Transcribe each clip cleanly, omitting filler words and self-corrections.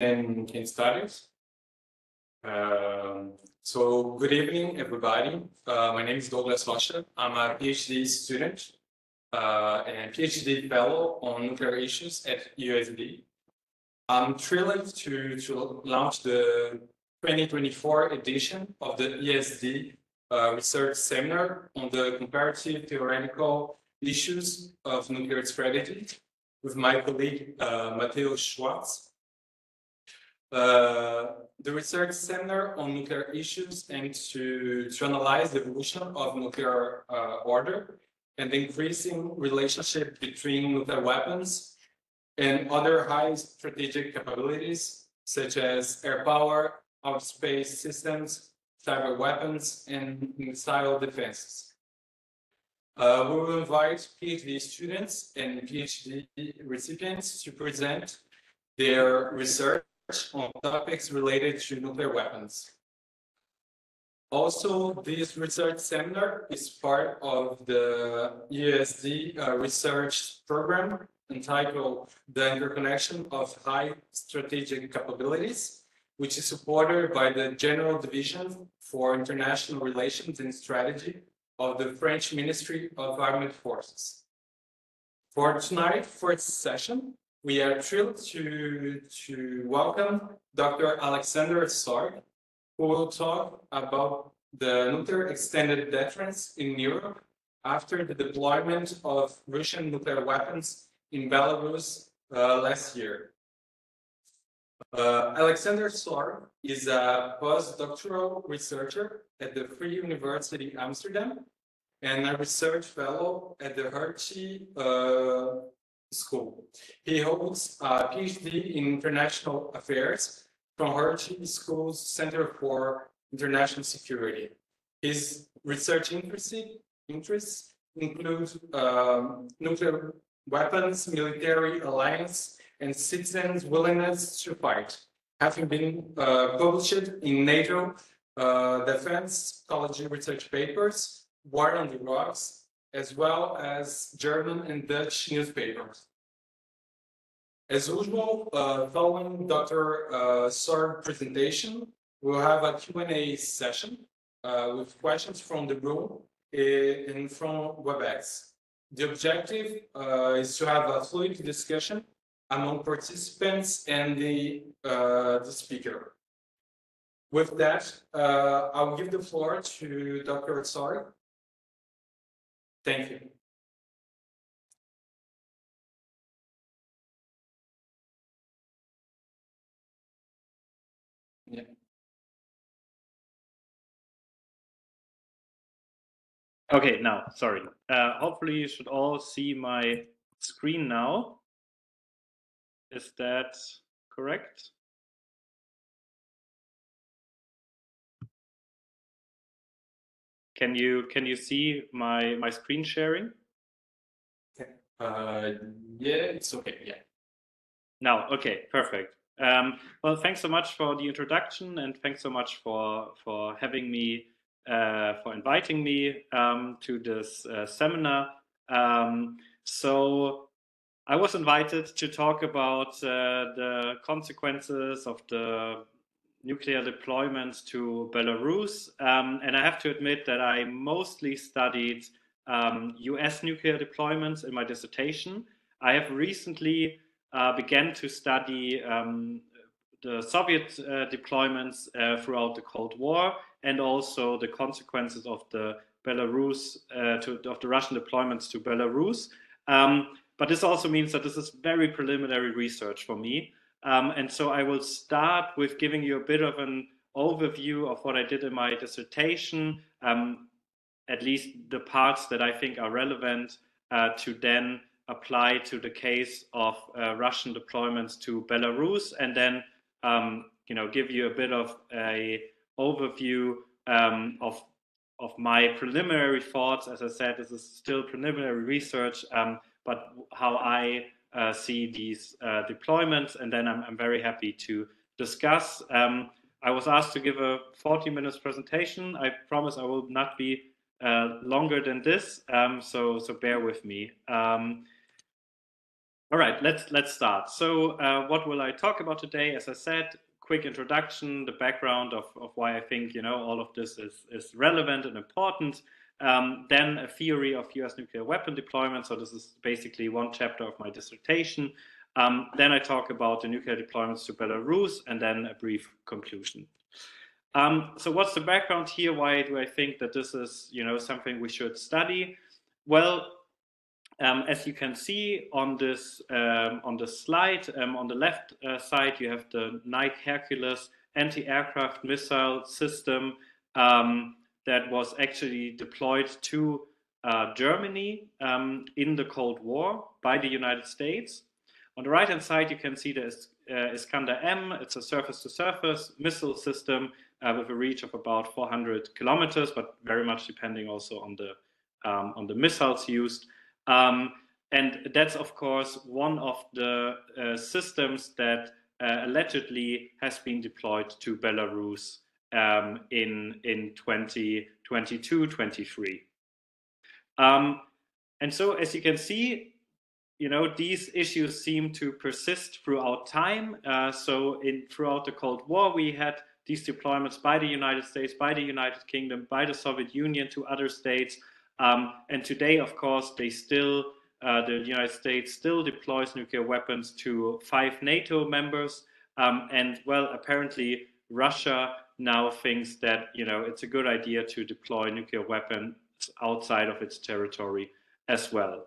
can start it. So good evening, everybody. My name is Douglas Rocha. I'm a PhD student and PhD fellow on nuclear issues at USD. I'm thrilled to launch the 2024 edition of the ESD research seminar on the comparative theoretical issues of nuclear strategy with my colleague Matteo Schwartz. The research seminar on nuclear issues aims to analyze the evolution of nuclear order and the increasing relationship between nuclear weapons and other high strategic capabilities, such as air power, outer space systems, cyber weapons, and missile defenses. We will invite PhD students and PhD recipients to present their research on topics related to nuclear weapons. Also, this research seminar is part of the USD research program entitled The Interconnection of High Strategic Capabilities, which is supported by the General Division for International Relations and Strategy of the French Ministry of Armed Forces. For tonight's first session, we are thrilled to welcome Dr. Alexander Sorg, who will talk about the nuclear extended deterrence in Europe after the deployment of Russian nuclear weapons in Belarus last year. Alexander Sorg is a postdoctoral researcher at the Free University Amsterdam and a research fellow at the Hertie School. He holds a PhD in International Affairs from Hertie School's Center for International Security. His research interests include nuclear weapons, military alliance, and citizens' willingness to fight, having been published in NATO defense college research papers, War on the Rocks, as well as German and Dutch newspapers. As usual, following Dr. Sorg's presentation, we'll have a Q&A session with questions from the room and from WebEx. The objective is to have a fluid discussion among participants and the speaker. With that, I'll give the floor to Dr. Sorg. Thank you. Yeah. Okay, now, sorry. Hopefully you should all see my screen now. Is that correct? Can you see my screen sharing? Yeah, it's okay. Yeah. Now, okay, perfect. Well, thanks so much for the introduction, and thanks so much for having me, for inviting me to this seminar. So I was invited to talk about the consequences of the nuclear deployments to Belarus, and I have to admit that I mostly studied US nuclear deployments in my dissertation. I have recently began to study the Soviet deployments throughout the Cold War, and also the consequences of the of the Russian deployments to Belarus. But this also means that this is very preliminary research for me. And so I will start with giving you a bit of an overview of what I did in my dissertation, at least the parts that I think are relevant to then apply to the case of Russian deployments to Belarus, and then give you a bit of a overview of my preliminary thoughts. As I said, this is still preliminary research, but how I see these deployments, and then I'm very happy to discuss. I was asked to give a 40 minutes presentation. I promise I will not be longer than this, so bear with me. All right, let's start. So what will I talk about today? As I said, quick introduction, the background of why I think, you know, all of this is relevant and important. Then a theory of US nuclear weapon deployment. So this is basically one chapter of my dissertation. Then I talk about the nuclear deployments to Belarus, and then a brief conclusion. So what's the background here? Why do I think that this is, you know, something we should study? Well, as you can see on this slide, on the left side, you have the Nike Hercules anti-aircraft missile system that was actually deployed to Germany in the Cold War by the United States. On the right-hand side, you can see the Iskander-M. It's a surface-to-surface missile system with a reach of about 400 kilometers, but very much depending also on the missiles used. And that's, of course, one of the systems that allegedly has been deployed to Belarus in 2022-23. And so, as you can see, you know, these issues seem to persist throughout time. So throughout the Cold War, we had these deployments by the United States, by the United Kingdom, by the Soviet Union to other states. And today, of course, the United States still deploys nuclear weapons to 5 NATO members. And well, apparently Russia now thinks that, you know, it's a good idea to deploy nuclear weapons outside of its territory as well.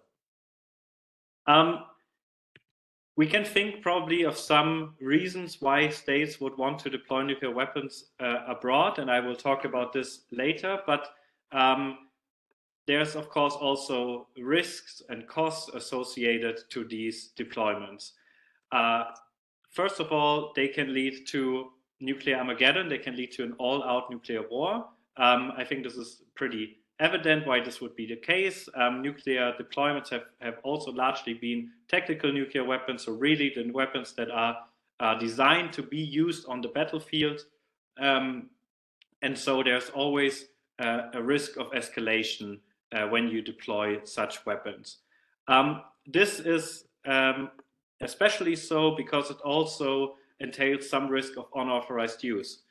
We can think probably of some reasons why states would want to deploy nuclear weapons abroad, and I will talk about this later. But there's, of course, also risks and costs associated to these deployments. First of all, they can lead to nuclear Armageddon. They can lead to an all-out nuclear war. I think this is pretty evident why this would be the case. Nuclear deployments have also largely been tactical nuclear weapons, so really the weapons that are designed to be used on the battlefield. And so there's always a risk of escalation when you deploy such weapons. This is especially so because it also entails some risk of unauthorized use.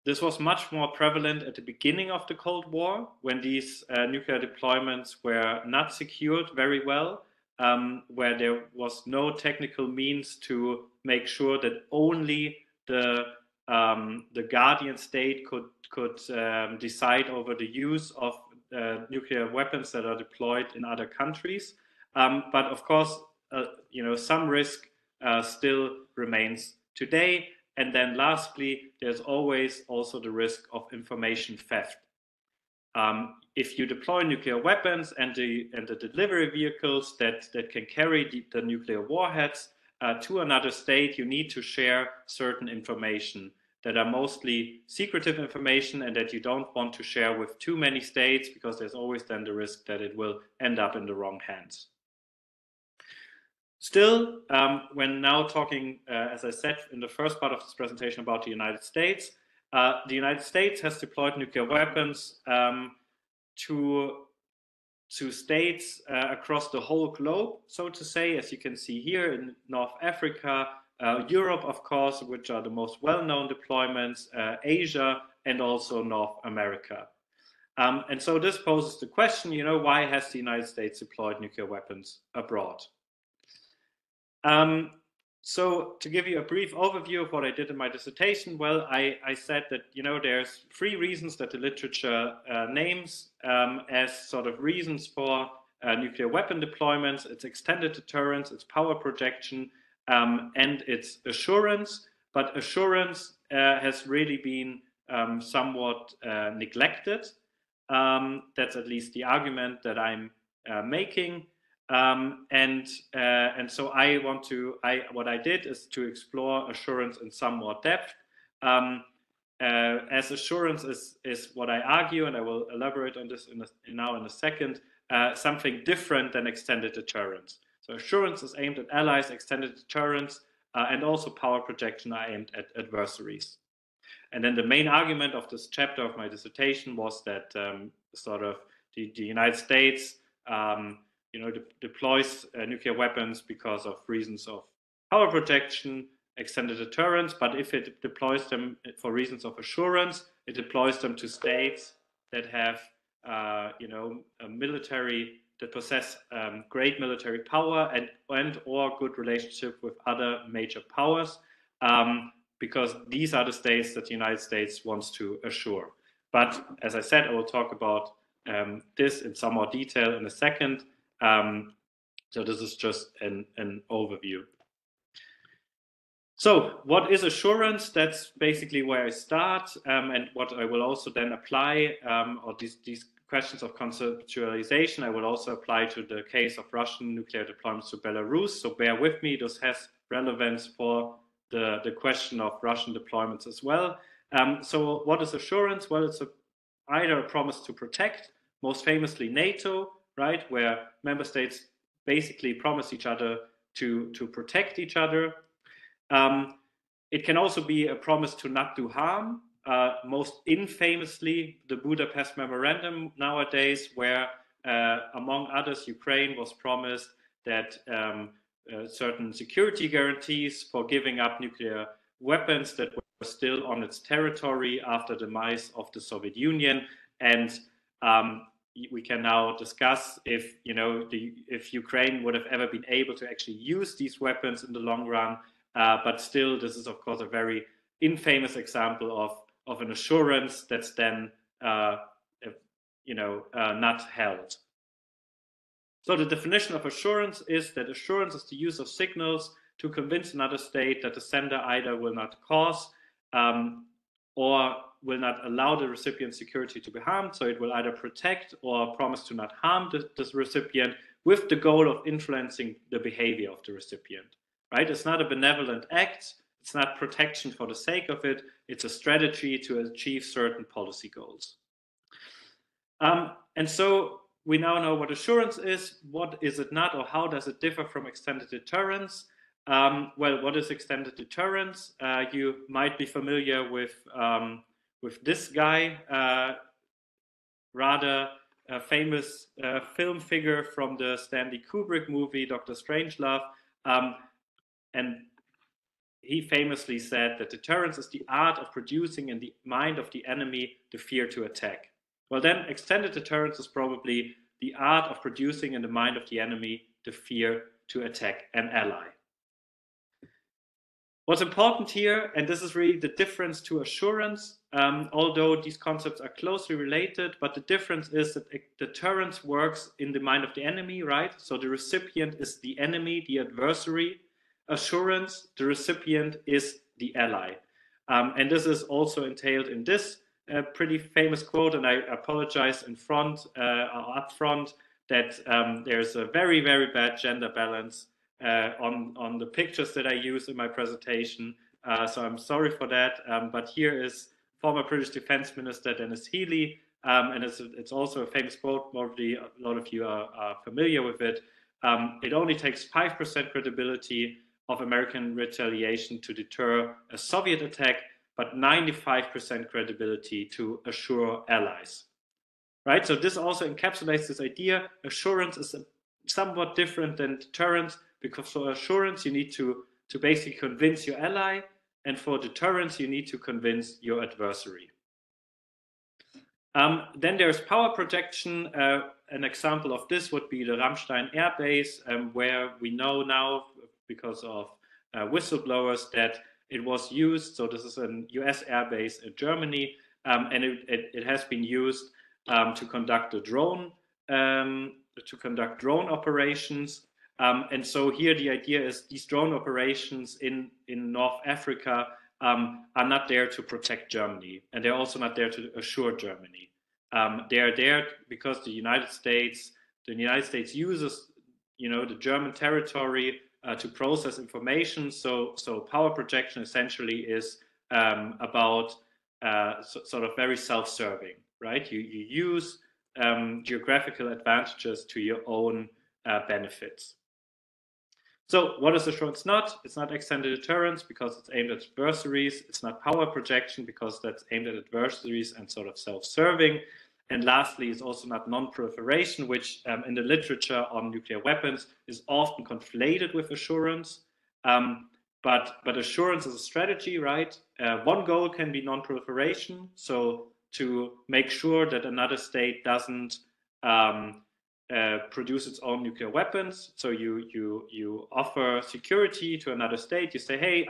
This was much more prevalent at the beginning of the Cold War, when these nuclear deployments were not secured very well, where there was no technical means to make sure that only the guardian state could decide over the use of nuclear weapons that are deployed in other countries. But of course, you know, some risk still remains today. And then lastly, there's always also the risk of information theft. If you deploy nuclear weapons and the delivery vehicles that can carry the nuclear warheads to another state, you need to share certain information that are mostly secretive information and that you don't want to share with too many states, because there's always then the risk that it will end up in the wrong hands. Still, when now talking, as I said in the first part of this presentation, about the United States has deployed nuclear weapons to states across the whole globe, so to say, as you can see here in North Africa, Europe, of course, which are the most well-known deployments, Asia, and also North America. And so this poses the question, you know, why has the United States deployed nuclear weapons abroad? So to give you a brief overview of what I did in my dissertation, well, I said that, you know, there's 3 reasons that the literature names as sort of reasons for nuclear weapon deployments. It's extended deterrence, it's power projection, and it's assurance. But assurance has really been somewhat neglected. That's at least the argument that I'm making. And so what I did is to explore assurance in some more depth. As assurance is what I argue, and I will elaborate on this now in a second, something different than extended deterrence. So assurance is aimed at allies, extended deterrence, and also power projection are aimed at adversaries. And then the main argument of this chapter of my dissertation was that sort of the United States deploys nuclear weapons because of reasons of power projection, extended deterrence, but if it deploys them for reasons of assurance, it deploys them to states that have, a military, that possess great military power and or good relationship with other major powers, because these are the states that the United States wants to assure. But as I said, I will talk about this in some more detail in a second. So this is just an overview. So what is assurance? That's basically where I start, and what I will also then apply, or these questions of conceptualization, I will also apply to the case of Russian nuclear deployments to Belarus. So bear with me, this has relevance for the question of Russian deployments as well. So what is assurance? Well, it's either a promise to protect, most famously NATO, right, where member states basically promise each other to protect each other. It can also be a promise to not do harm, most infamously the Budapest Memorandum nowadays, where among others Ukraine was promised that certain security guarantees for giving up nuclear weapons that were still on its territory after the demise of the Soviet Union. And we can now discuss if if Ukraine would have ever been able to actually use these weapons in the long run. But still, this is of course a very infamous example of an assurance that's then not held. So the definition of assurance is that assurance is the use of signals to convince another state that the sender either will not cause or will not allow the recipient's security to be harmed. So it will either protect or promise to not harm this recipient, with the goal of influencing the behavior of the recipient. Right? It's not a benevolent act. It's not protection for the sake of it. It's a strategy to achieve certain policy goals. And so we now know what assurance is. What is it not, or how does it differ from extended deterrence? Well, what is extended deterrence? You might be familiar with this guy, rather a famous film figure from the Stanley Kubrick movie, Dr. Strangelove. And he famously said that deterrence is the art of producing in the mind of the enemy the fear to attack. Well, then extended deterrence is probably the art of producing in the mind of the enemy the fear to attack an ally. What's important here, and this is really the difference to assurance, although these concepts are closely related, but the difference is that deterrence works in the mind of the enemy, right? So the recipient is the enemy, the adversary. Assurance, the recipient is the ally. And this is also entailed in this pretty famous quote, and I apologize up front that there's a very, very bad gender balance on the pictures that I use in my presentation. So I'm sorry for that. But here is former British Defense Minister Dennis Healey, and it's also a famous quote. Probably a lot of you are familiar with it. It only takes 5% credibility of American retaliation to deter a Soviet attack, but 95% credibility to assure allies. Right? So this also encapsulates this idea. Assurance is somewhat different than deterrence, because for assurance you need to basically convince your ally, and for deterrence you need to convince your adversary. Then there's power projection. An example of this would be the Ramstein Air Base, where we know now, because of whistleblowers, that it was used. So this is a US air base in Germany, and it has been used to conduct drone operations. And so here the idea is these drone operations in North Africa are not there to protect Germany, and they're also not there to assure Germany. They are there because the United States uses the German territory to process information. So power projection essentially is about sort of very self-serving, right? You use geographical advantages to your own benefits. So what is assurance not? It's not extended deterrence because it's aimed at adversaries. It's not power projection because that's aimed at adversaries and sort of self-serving. And lastly, is also not non-proliferation, which in the literature on nuclear weapons is often conflated with assurance. But assurance is a strategy, right? One goal can be non-proliferation, so to make sure that another state doesn't produce its own nuclear weapons. So you offer security to another state. You say, hey,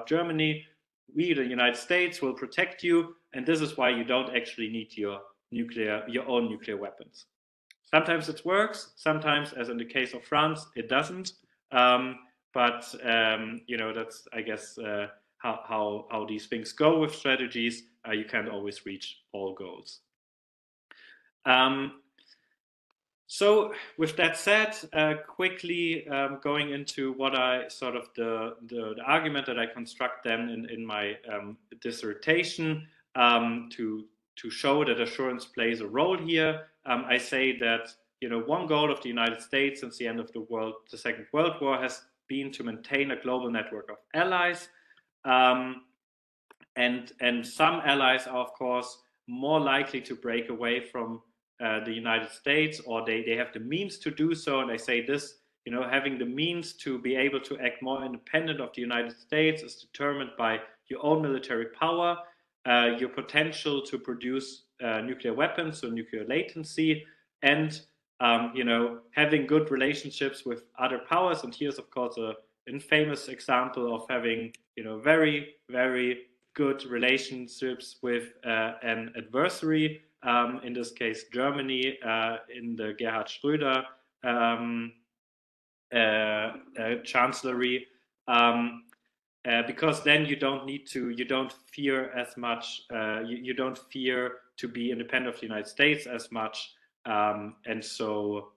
Germany, we, the United States, will protect you, and this is why you don't actually need your own nuclear weapons. Sometimes it works. Sometimes, as in the case of France, it doesn't. But that's, I guess, how these things go with strategies. You can't always reach all goals. So with that said, quickly going into what I sort of the argument that I construct then in my dissertation to show that assurance plays a role here. I say that one goal of the United States since the end of the Second World War has been to maintain a global network of allies, and some allies are of course more likely to break away from the United States, or they have the means to do so. And I say this, having the means to be able to act more independent of the United States is determined by your own military power, your potential to produce nuclear weapons, so nuclear latency, and having good relationships with other powers. And here's of course an infamous example of having very, very good relationships with an adversary. In this case, Germany, in the Gerhard Schröder chancellery, because then you don't fear as much, you don't fear to be independent of the United States as much, and so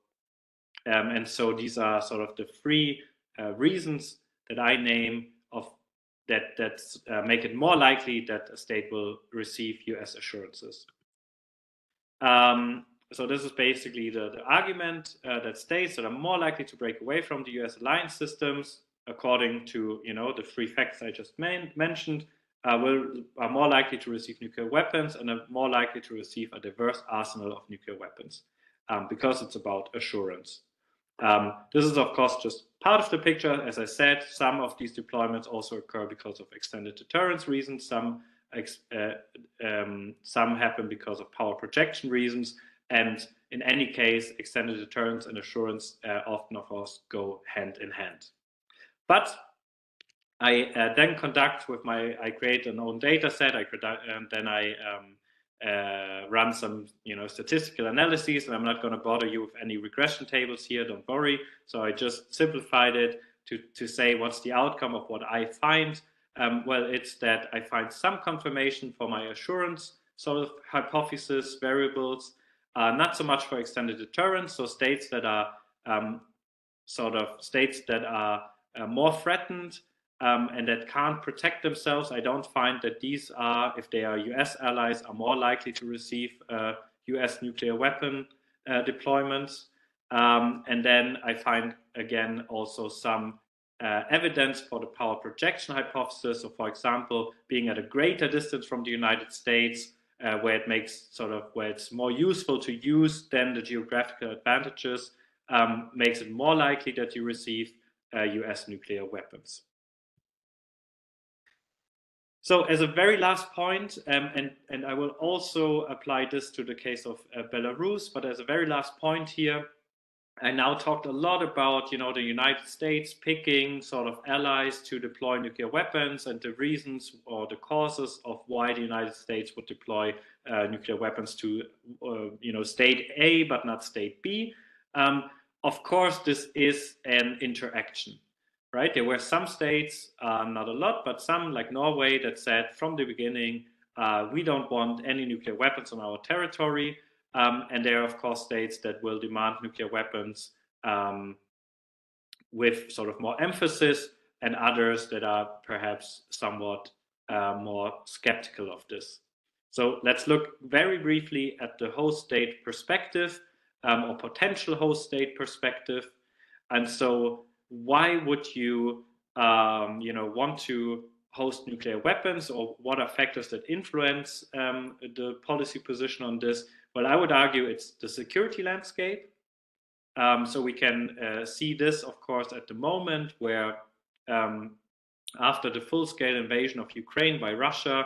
these are sort of the three reasons that I name of that make it more likely that a state will receive US assurances. So this is basically the argument that states that are more likely to break away from the US alliance systems, according to the three facts I just mentioned, are more likely to receive nuclear weapons and are more likely to receive a diverse arsenal of nuclear weapons, because it's about assurance. This is of course just part of the picture. As I said, some of these deployments also occur because of extended deterrence reasons. Some happen because of power projection reasons, and in any case, extended deterrence and assurance often, of course, go hand in hand. But I then I create an own data set, and then I run some statistical analyses, and I'm not going to bother you with any regression tables here, don't worry. So I just simplified it to say what's the outcome of what I find. Well, it's that I find some confirmation for my assurance sort of hypothesis variables, not so much for extended deterrence. So states that are more threatened and that can't protect themselves, I don't find that these are, if they are US allies, are more likely to receive US nuclear weapon deployments. And then I find again also some evidence for the power projection hypothesis. So, for example, being at a greater distance from the United States, where it's more useful to use than the geographical advantages, makes it more likely that you receive US nuclear weapons. So, as a very last point, and I will also apply this to the case of Belarus, but as a very last point here, I now talked a lot about, the United States picking sort of allies to deploy nuclear weapons and the reasons or the causes of why the United States would deploy nuclear weapons to, state A, but not state B. Of course, this is an interaction, right? There were some states, not a lot, but some like Norway that said from the beginning, we don't want any nuclear weapons on our territory. And there are, of course, states that will demand nuclear weapons with sort of more emphasis, and others that are perhaps somewhat more skeptical of this. So let's look very briefly at the host state perspective, or potential host state perspective. And so why would you, want to host nuclear weapons, or what are factors that influence the policy position on this? Well, I would argue it's the security landscape. So we can see this, of course, at the moment where after the full-scale invasion of Ukraine by Russia,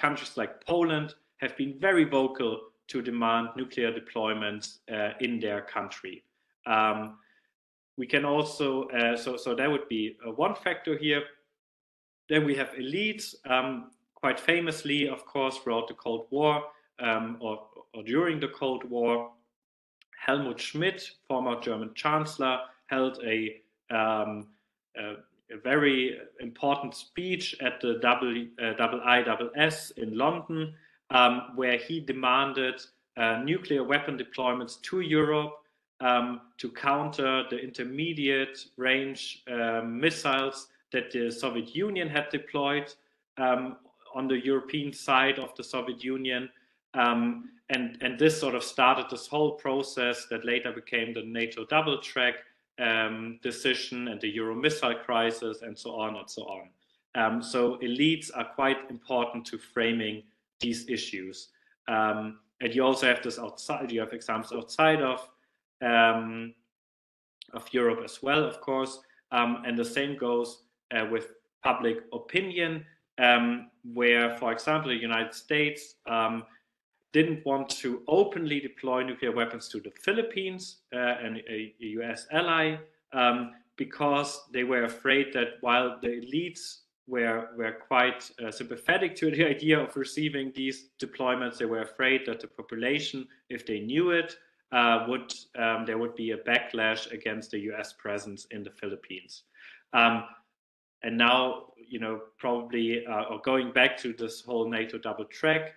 countries like Poland have been very vocal to demand nuclear deployments in their country. We can also, so that would be one factor here. Then we have elites, quite famously, of course, throughout the Cold War or during the Cold War. Helmut Schmidt, former German Chancellor, held a very important speech at the IISS in London, where he demanded nuclear weapon deployments to Europe to counter the intermediate range missiles that the Soviet Union had deployed on the European side of the Soviet Union. And this sort of started this whole process that later became the NATO double track decision and the Euro missile crisis and so on and so on. So elites are quite important to framing these issues. And you also have this outside, you have examples outside of Europe as well, of course. And the same goes with public opinion, where, for example, the United States didn't want to openly deploy nuclear weapons to the Philippines, and a US ally, because they were afraid that while the elites were quite sympathetic to the idea of receiving these deployments, they were afraid that the population, if they knew it, there would be a backlash against the US presence in the Philippines. And now, you know, probably, or going back to this whole NATO double track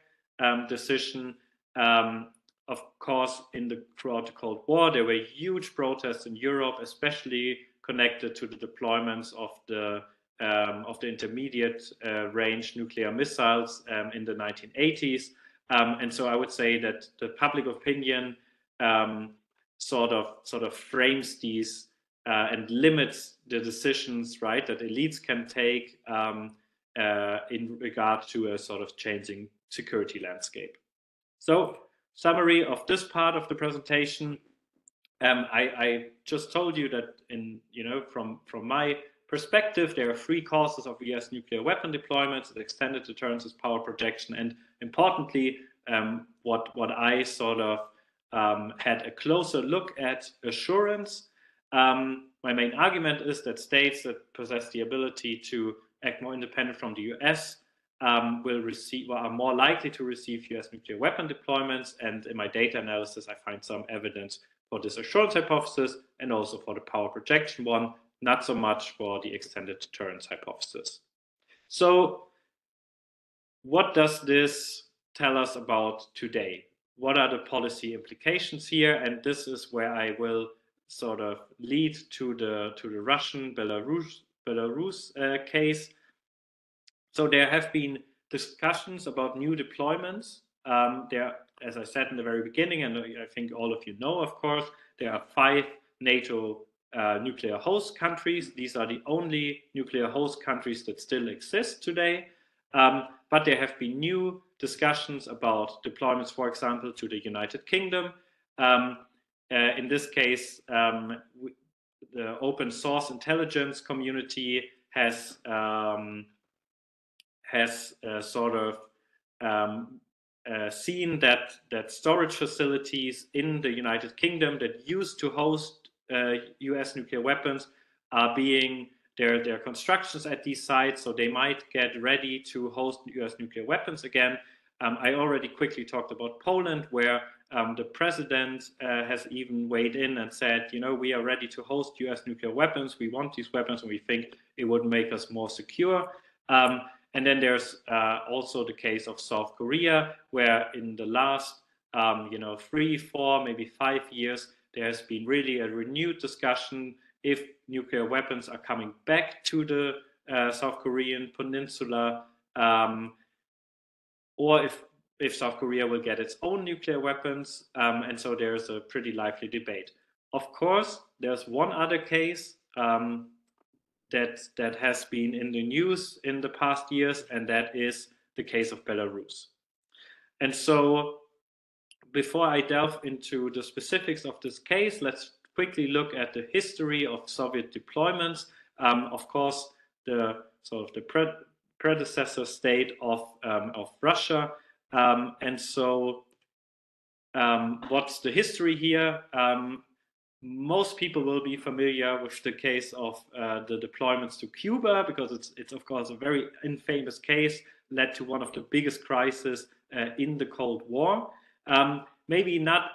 decision, of course, throughout the Cold War, there were huge protests in Europe, especially connected to the deployments of the intermediate range nuclear missiles in the 1980s. And so I would say that the public opinion sort of frames these and limits the decisions, right, that elites can take in regard to a sort of changing security landscape. So, summary of this part of the presentation. I just told you that from my perspective, there are three causes of US nuclear weapon deployments: extended deterrence, power projection, and importantly, what I sort of had a closer look at, assurance. My main argument is that states that possess the ability to act more independent from the US are more likely to receive US nuclear weapon deployments. And in my data analysis, I find some evidence for this assurance hypothesis and also for the power projection one, not so much for the extended deterrence hypothesis. So what does this tell us about today? What are the policy implications here? And this is where I will sort of lead to the Russian Belarus case. So there have been discussions about new deployments. There, as I said in the very beginning, and I think all of you know, of course, there are 5 NATO nuclear host countries. These are the only nuclear host countries that still exist today. But there have been new discussions about deployments, for example, to the United Kingdom. In this case, the open source intelligence community has sort of seen that storage facilities in the United Kingdom that used to host US nuclear weapons are being, their constructions at these sites, so they might get ready to host US nuclear weapons again. I already quickly talked about Poland, where the president has even weighed in and said, you know, we are ready to host US nuclear weapons. We want these weapons and we think it would make us more secure. And then there's also the case of South Korea, where in the last 3, 4, maybe 5 years, there has been really a renewed discussion if nuclear weapons are coming back to the South Korean peninsula, or if South Korea will get its own nuclear weapons. And so there's a pretty lively debate. Of course, there's one other case that has been in the news in the past years, and that is the case of Belarus. And so before I delve into the specifics of this case, let's quickly look at the history of Soviet deployments. Of course, the sort of the predecessor state of Russia. And so what's the history here? Most people will be familiar with the case of the deployments to Cuba, because it's of course a very infamous case, led to one of the biggest crises in the Cold War. Maybe not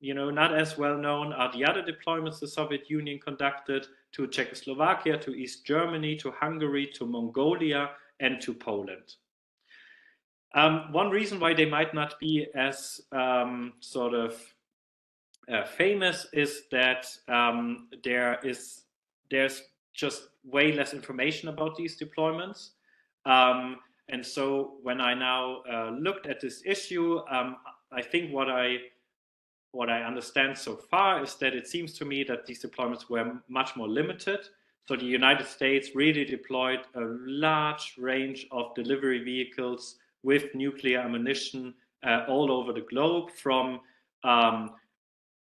as well known are the other deployments the Soviet Union conducted to Czechoslovakia, to East Germany, to Hungary, to Mongolia, and to Poland. One reason why they might not be as famous is that there's just way less information about these deployments. And so when I now looked at this issue, I think what I understand so far is that it seems to me that these deployments were much more limited. So the United States really deployed a large range of delivery vehicles with nuclear ammunition all over the globe, from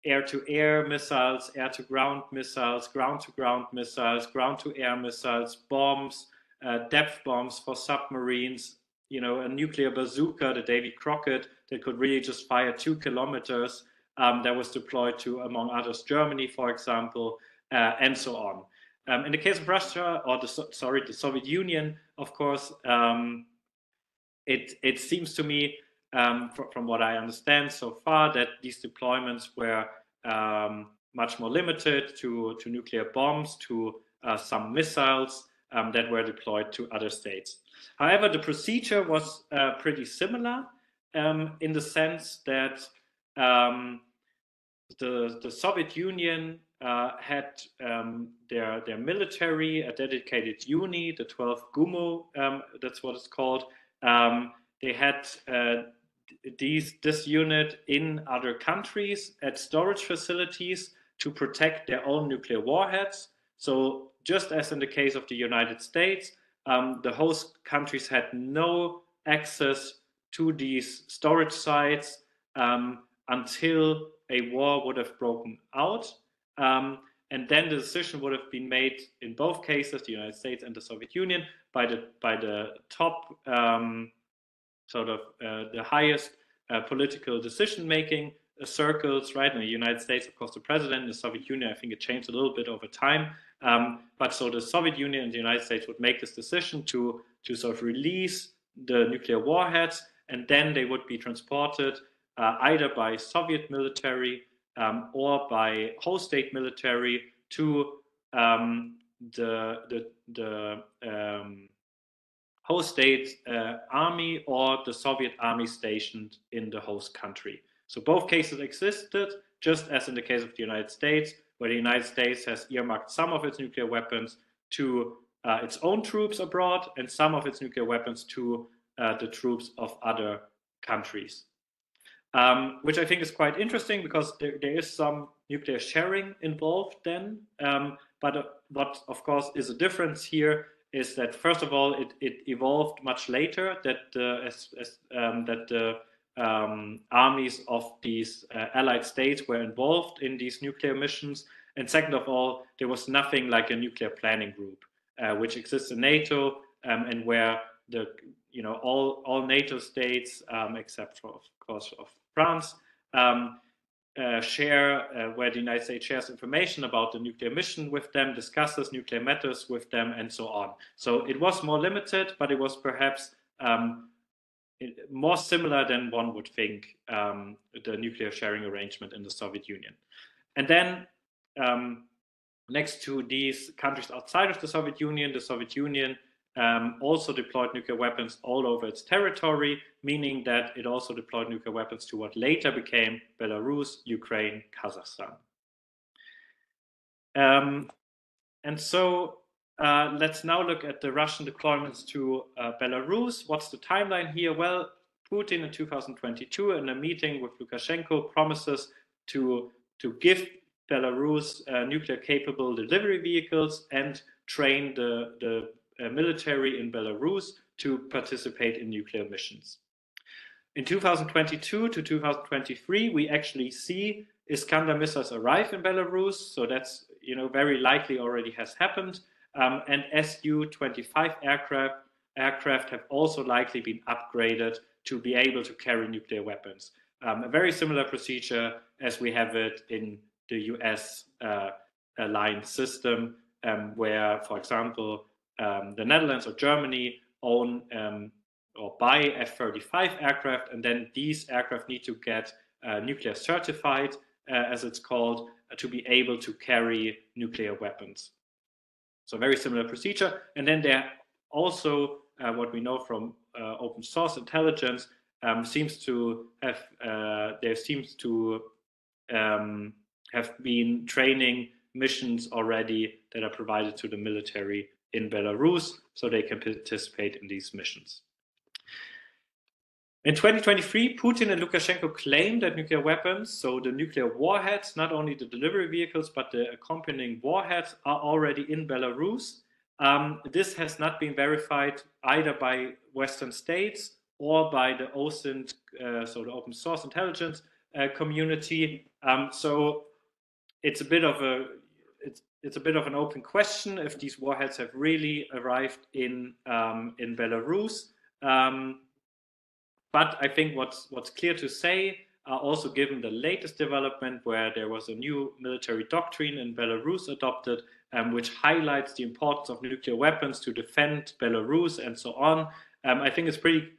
air-to-air missiles, air-to-ground missiles, ground-to-ground missiles, ground-to-air missiles, bombs, depth bombs for submarines, a nuclear bazooka, the Davy Crockett, that could really just fire 2 kilometers, that was deployed to, among others, Germany, for example, and so on. In the case of Russia, or the Soviet Union, of course, it seems to me, from what I understand so far, that these deployments were much more limited to nuclear bombs, to some missiles that were deployed to other states. However, the procedure was pretty similar in the sense that the Soviet Union had their military, a dedicated unit, the 12th GUMO, that's what it's called. They had this unit in other countries at storage facilities to protect their own nuclear warheads. So just as in the case of the United States, the host countries had no access to these storage sites until a war would have broken out. And then the decision would have been made in both cases, the United States and the Soviet Union, by the top the highest political decision-making circles, right? In the United States, of course, the president. In the Soviet Union, I think it changed a little bit over time. But so the Soviet Union and the United States would make this decision to sort of release the nuclear warheads, and then they would be transported either by Soviet military or by host state military to the host state army or the Soviet army stationed in the host country. So both cases existed, just as in the case of the United States, where the United States has earmarked some of its nuclear weapons to its own troops abroad and some of its nuclear weapons to the troops of other countries. Which I think is quite interesting, because there is some nuclear sharing involved then. But what, of course, is a difference here is that, first of all, it evolved much later, that the armies of these allied states were involved in these nuclear missions. And second of all, there was nothing like a nuclear planning group, which exists in NATO, and where all NATO states, except for, of course, of France, share, where the United States shares information about the nuclear mission with them, discusses nuclear matters with them, and so on. So it was more limited, but it was perhaps more similar than one would think, the nuclear sharing arrangement in the Soviet Union. And then next to these countries outside of the Soviet Union also deployed nuclear weapons all over its territory, meaning that it also deployed nuclear weapons to what later became Belarus, Ukraine, Kazakhstan. And so let's now look at the Russian deployments to Belarus. What's the timeline here? Well, Putin in 2022, in a meeting with Lukashenko, promises to give Belarus nuclear-capable delivery vehicles and train the military in Belarus to participate in nuclear missions. In 2022 to 2023, we actually see Iskander missiles arrive in Belarus, so that's very likely already has happened. And Su-25 aircraft have also likely been upgraded to be able to carry nuclear weapons. A very similar procedure as we have it in the US alliance system, where, for example, the Netherlands or Germany own or buy F-35 aircraft, and then these aircraft need to get nuclear certified, as it's called, to be able to carry nuclear weapons. So very similar procedure. And then there also, what we know from open source intelligence, seems to have have been training missions already that are provided to the military in Belarus, so they can participate in these missions. In 2023, Putin and Lukashenko claimed that nuclear weapons, so the nuclear warheads, not only the delivery vehicles, but the accompanying warheads, are already in Belarus. This has not been verified either by Western states or by the OSINT, so the open source intelligence community. So it's a bit of an open question if these warheads have really arrived in Belarus. But I think what's clear to say, also given the latest development where there was a new military doctrine in Belarus adopted, which highlights the importance of nuclear weapons to defend Belarus and so on, I think it's pretty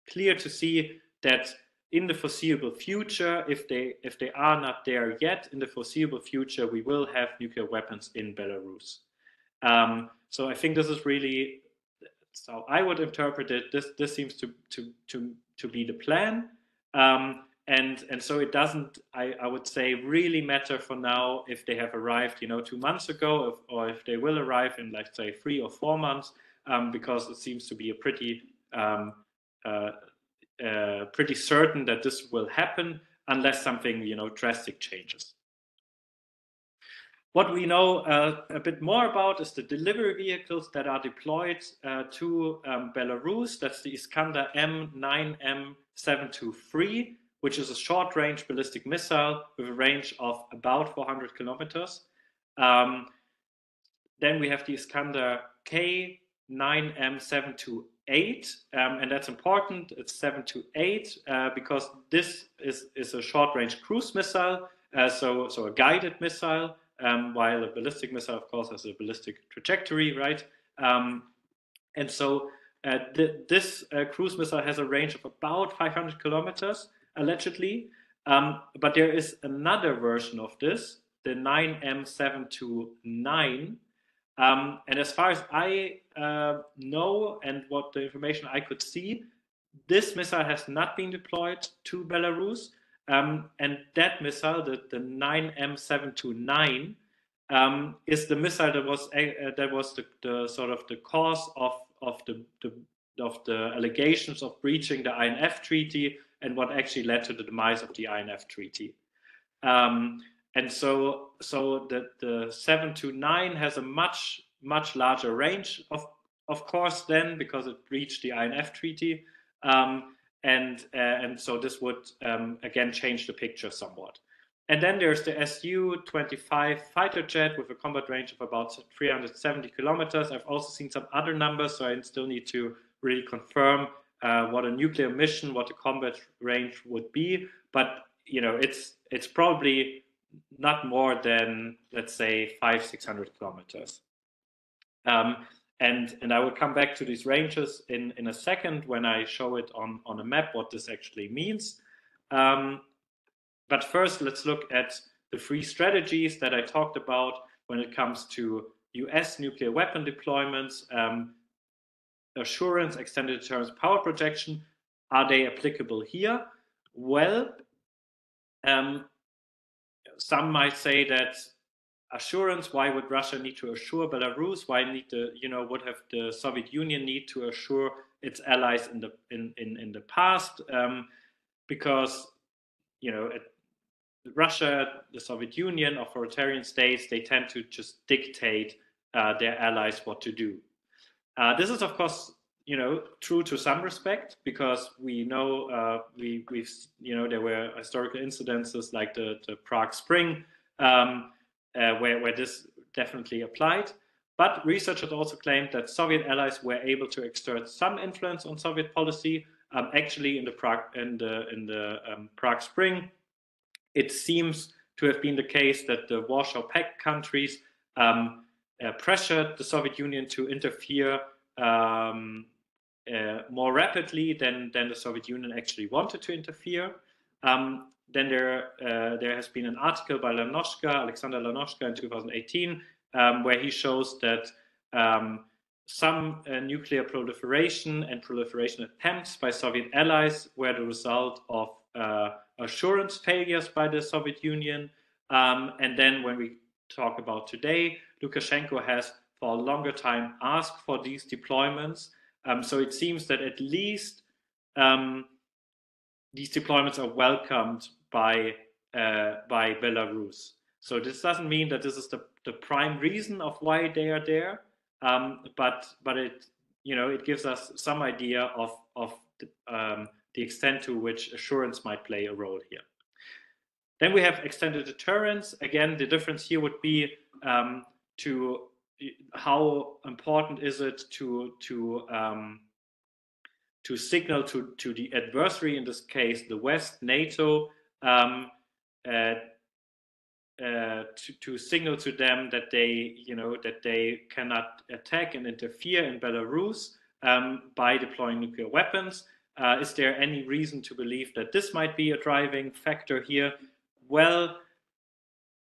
clear to see that in the foreseeable future, if they are not there yet, in the foreseeable future, we will have nuclear weapons in Belarus. So I think this is really, so I would interpret it, this seems to be the plan. And so it doesn't, I would say, really matter for now if they have arrived 2 months ago, or if they will arrive in, let's say, 3 or 4 months, because it seems to be a pretty pretty certain that this will happen unless something drastic changes. What we know a bit more about is the delivery vehicles that are deployed to Belarus. That's the Iskander M9M723, which is a short-range ballistic missile with a range of about 400 kilometers. Then we have the Iskander K9M728, and that's important. It's 728 because this is a short-range cruise missile, so a guided missile. While a ballistic missile, of course, has a ballistic trajectory, right? And so this cruise missile has a range of about 500 kilometers, allegedly. But there is another version of this, the 9M729. And as far as I know, and what the information I could see, this missile has not been deployed to Belarus. And that missile, the 9M729, is the missile that was the sort of the cause of the allegations of breaching the INF Treaty, and what actually led to the demise of the INF Treaty. And so the 729 has a much larger range, of course, then, because it breached the INF Treaty. And so this would again change the picture somewhat. And then there's the Su-25 fighter jet with a combat range of about 370 kilometers. I've also seen some other numbers, so I still need to really confirm what a nuclear mission, what the combat range would be. But it's probably not more than, let's say, 500-600 kilometers. And I will come back to these ranges in a second when I show it on a map what this actually means. But first, let's look at the 3 strategies that I talked about when it comes to US nuclear weapon deployments, assurance, extended deterrence, power projection. Are they applicable here? Well, some might say that assurance, why would Russia need to assure Belarus? Why would have the Soviet Union need to assure its allies in the past? Because Russia, the Soviet Union, authoritarian states, they tend to just dictate their allies what to do. This is, of course, true to some respect, because we know we've there were historical incidences like the Prague Spring, where this definitely applied. But researchers also claimed that Soviet allies were able to exert some influence on Soviet policy. Actually, in the Prague Spring, it seems to have been the case that the Warsaw Pact countries pressured the Soviet Union to interfere more rapidly than the Soviet Union actually wanted to interfere. Then there has been an article by Alexander Lanoshka in 2018, where he shows that some nuclear proliferation and proliferation attempts by Soviet allies were the result of assurance failures by the Soviet Union. And then when we talk about today, Lukashenko has for a longer time asked for these deployments. So it seems that at least these deployments are welcomed by Belarus. So this doesn't mean that this is the prime reason of why they are there, but it it gives us some idea of the extent to which assurance might play a role here. Then we have extended deterrence. Again, the difference here would be to how important is it to signal to the adversary, in this case the West, NATO, to signal to them that they cannot attack and interfere in Belarus by deploying nuclear weapons. Is there any reason to believe that this might be a driving factor here? Well,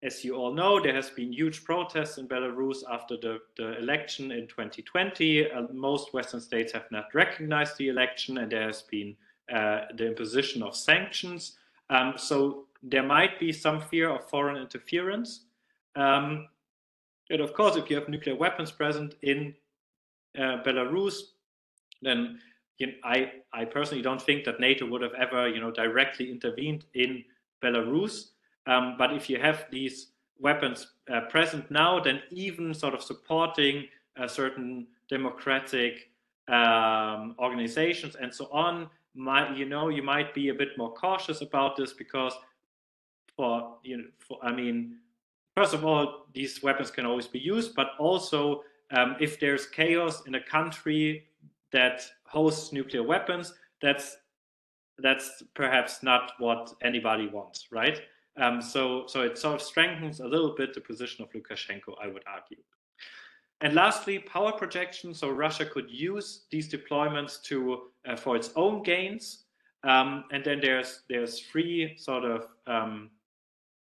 as you all know, there has been huge protests in Belarus after the election in 2020. Most Western states have not recognized the election, and there has been the imposition of sanctions. So there might be some fear of foreign interference. And of course, if you have nuclear weapons present in Belarus, then I personally don't think that NATO would have ever directly intervened in Belarus. But if you have these weapons present now, then even sort of supporting certain democratic organizations and so on, you might be a bit more cautious about this, because first of all, these weapons can always be used, but also if there's chaos in a country that hosts nuclear weapons, that's perhaps not what anybody wants, right? So it sort of strengthens a little bit the position of Lukashenko, I would argue. And lastly, power projection. So Russia could use these deployments for its own gains. And then there's three sort of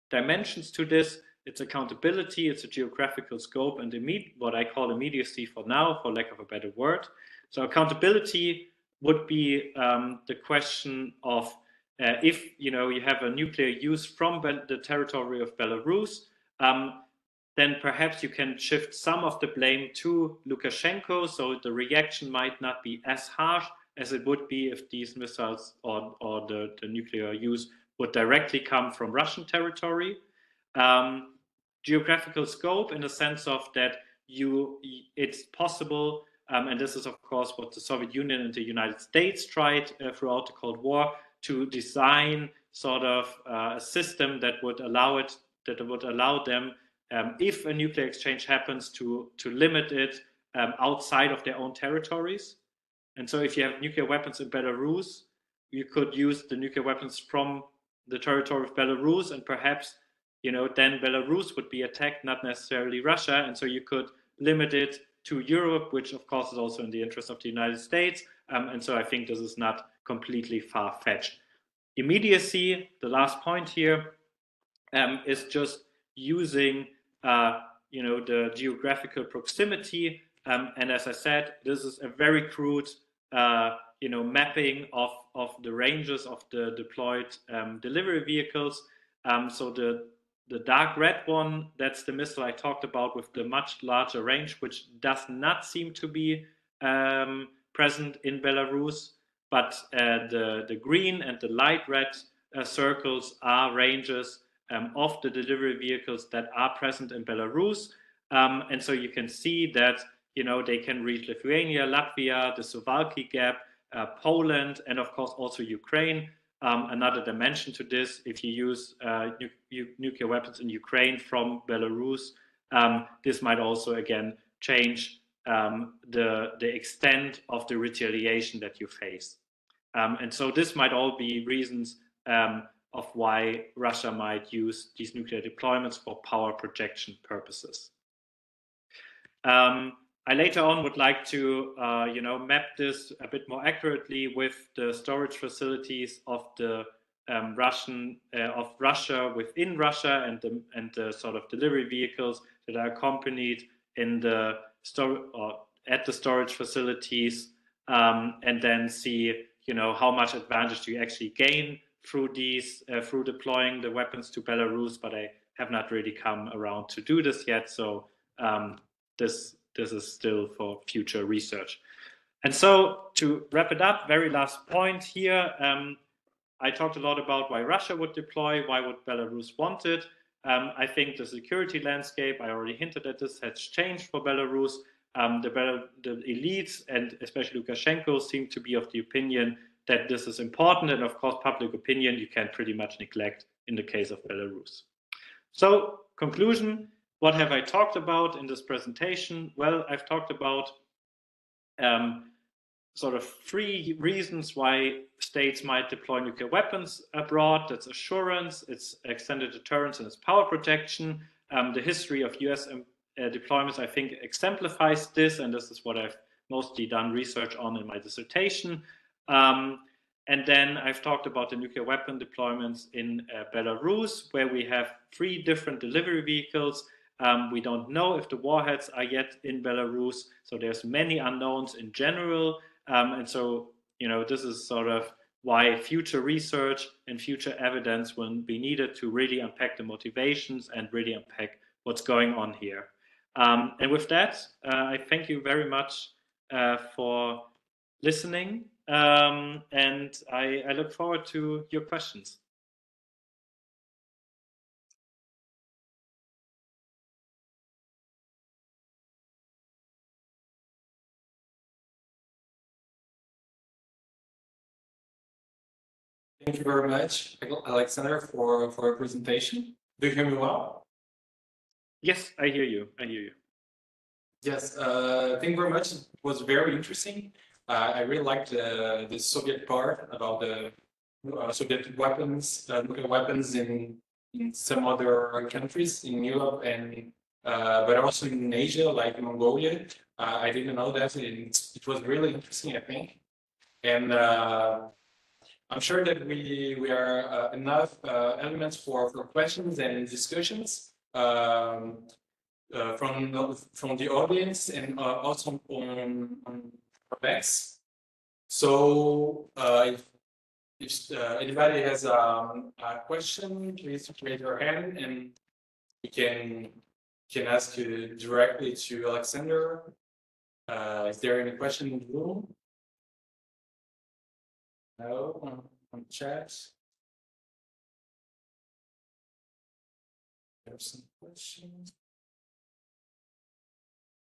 dimensions to this. It's accountability, it's a geographical scope, and what I call immediacy for now, for lack of a better word. So accountability would be the question of if you have a nuclear use from the territory of Belarus, then perhaps you can shift some of the blame to Lukashenko, so the reaction might not be as harsh as it would be if these missiles or the nuclear use would directly come from Russian territory. Geographical scope, in the sense of that it's possible, and this is of course what the Soviet Union and the United States tried throughout the Cold War, to design sort of a system that would allow them, if a nuclear exchange happens, to limit it outside of their own territories. And so if you have nuclear weapons in Belarus, you could use the nuclear weapons from the territory of Belarus, and perhaps then Belarus would be attacked, not necessarily Russia, and so you could limit it to Europe, which of course is also in the interest of the United States. And so I think this is not completely far-fetched. Immediacy, the last point here, is just using the geographical proximity. And as I said, this is a very crude mapping of the ranges of the deployed delivery vehicles. So the dark red one, that's the missile I talked about with the much larger range, which does not seem to be present in Belarus. But the green and the light red circles are ranges of the delivery vehicles that are present in Belarus. And so you can see that, you know, they can reach Lithuania, Latvia, the Suwalki Gap, Poland, and of course also Ukraine. Another dimension to this, if you use nuclear weapons in Ukraine from Belarus, this might also again change the extent of the retaliation that you face. And so this might all be reasons of why Russia might use these nuclear deployments for power projection purposes. I later on would like to, you know, map this a bit more accurately with the storage facilities of the Russia within Russia, and the sort of delivery vehicles that are accompanied in the at the storage facilities, and then see, you know, how much advantage do you actually gain through these through deploying the weapons to Belarus. But I have not really come around to do this yet, so this is still for future research. And so to wrap it up, very last point here, I talked a lot about why Russia would deploy, why would Belarus want it. I think the security landscape, I already hinted at this, has changed for Belarus. The elites, and especially Lukashenko, seem to be of the opinion that this is important, and of course public opinion you can pretty much neglect in the case of Belarus. So conclusion, what have I talked about in this presentation? Well, I've talked about sort of 3 reasons why states might deploy nuclear weapons abroad. That's assurance, it's extended deterrence, and it's power protection. The history of US deployments, I think, exemplifies this, and this is what I've mostly done research on in my dissertation. And then I've talked about the nuclear weapon deployments in Belarus, where we have 3 different delivery vehicles. We don't know if the warheads are yet in Belarus, so there's many unknowns in general. And so, you know, this is sort of why future research and future evidence will be needed to really unpack the motivations and really unpack what's going on here. And with that, I thank you very much for listening, and I look forward to your questions. Thank you very much, Alexander, for your presentation. Do you hear me well? Yes, I hear you. I hear you. Yes, thank you very much. It was very interesting. I really liked the Soviet part about the Soviet weapons, nuclear weapons in some other countries in Europe, and but also in Asia, like Mongolia. I didn't know that, and it was really interesting, I think. And I'm sure that we are enough elements for questions and discussions from the audience, and also on Webex. So if anybody has a question, please raise your hand, and we can ask you directly to Alexander. Is there any question in the room? No, on chat. There's some questions.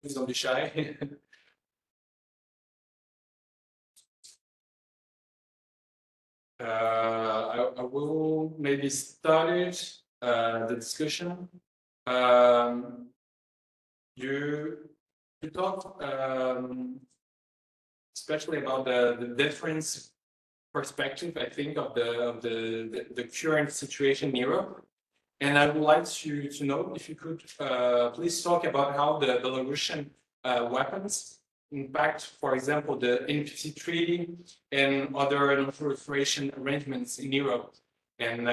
Please don't be shy. I will maybe start the discussion. You talked especially about the difference perspective, I think, of the current situation in Europe. And I would like to know if you could please talk about how the Belarusian weapons impact, for example, the NPT Treaty and other non-proliferation arrangements in Europe, and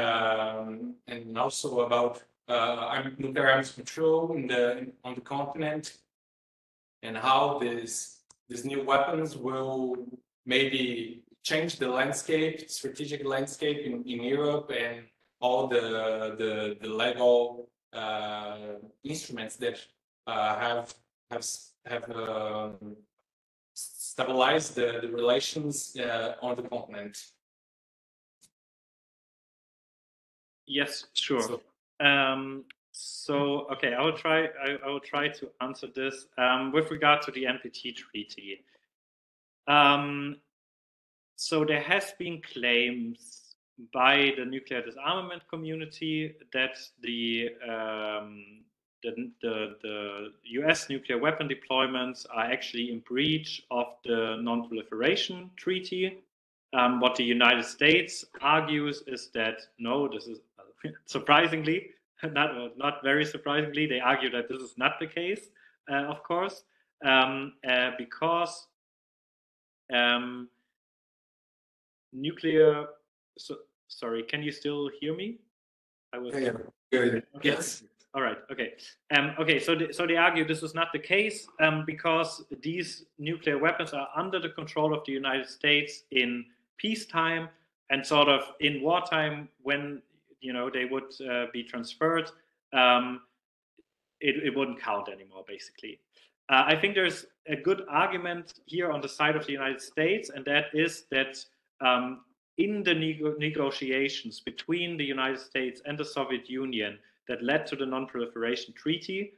also about nuclear arms control on the continent, and how these new weapons will maybe change the landscape, strategic landscape in Europe, and all the legal instruments that have stabilized the relations on the continent. Yes, sure. So, So, okay, I will try. I will try to answer this with regard to the NPT treaty. So there has been claims by the nuclear disarmament community that the US nuclear weapon deployments are actually in breach of the non-proliferation treaty. What the United States argues is that no, this is surprisingly, not very surprisingly, they argue that this is not the case, of course, because nuclear. Sorry, can you still hear me? I was. Yeah, good. Okay. Yes. All right. Okay. Okay. So they argue this is not the case because these nuclear weapons are under the control of the United States in peacetime, and sort of in wartime when they would be transferred, it wouldn't count anymore. Basically, I think there's a good argument here on the side of the United States, and that is that in the negotiations between the United States and the Soviet Union that led to the Non-Proliferation Treaty,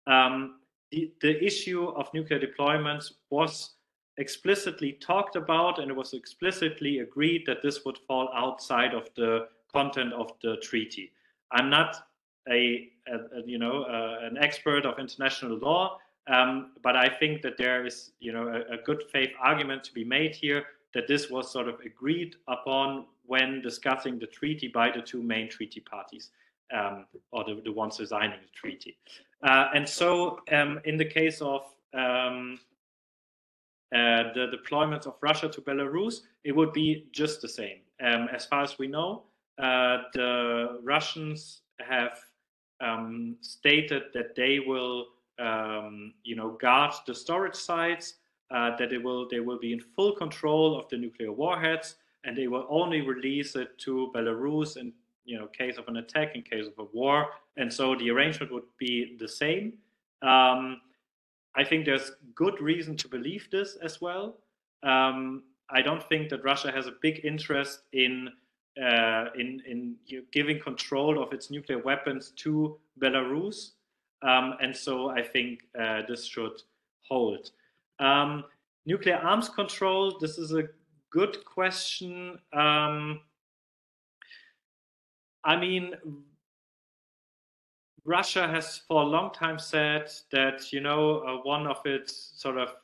the issue of nuclear deployments was explicitly talked about, and it was explicitly agreed that this would fall outside of the content of the treaty. I'm not an expert of international law, but I think that there is a good faith argument to be made here that this was sort of agreed upon when discussing the treaty by the two main treaty parties, or the ones designing the treaty. And so in the case of the deployments of Russia to Belarus, it would be just the same. As far as we know, the Russians have stated that they will guard the storage sites, that they will be in full control of the nuclear warheads, and they will only release it to Belarus in case of an attack, in case of a war. And so the arrangement would be the same. I think there's good reason to believe this as well. I don't think that Russia has a big interest in giving control of its nuclear weapons to Belarus, and so I think this should hold. Nuclear arms control. This is a good question. I mean, Russia has for a long time said that one of its sort of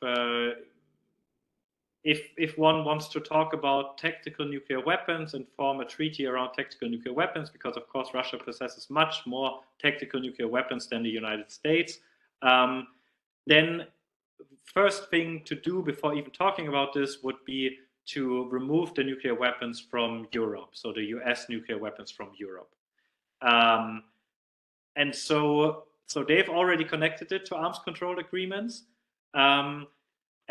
if one wants to talk about tactical nuclear weapons and form a treaty around tactical nuclear weapons, because of course Russia possesses much more tactical nuclear weapons than the United States, then first thing to do before even talking about this would be to remove the nuclear weapons from Europe, so the US nuclear weapons from Europe. And so they've already connected it to arms control agreements.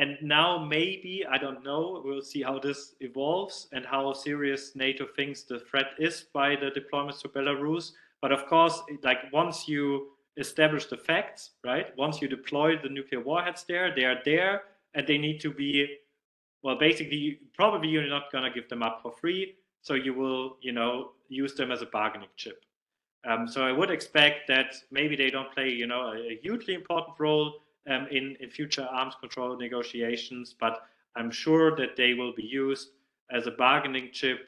And now maybe, I don't know, we'll see how this evolves and how serious NATO thinks the threat is by the deployments to Belarus. But of course, like once you establish the facts, right? Once you deploy the nuclear warheads there, they are there, and they need to be, well, basically, probably you're not going to give them up for free. So you will, use them as a bargaining chip. So I would expect that maybe they don't play, a hugely important role in future arms control negotiations, but I'm sure that they will be used as a bargaining chip,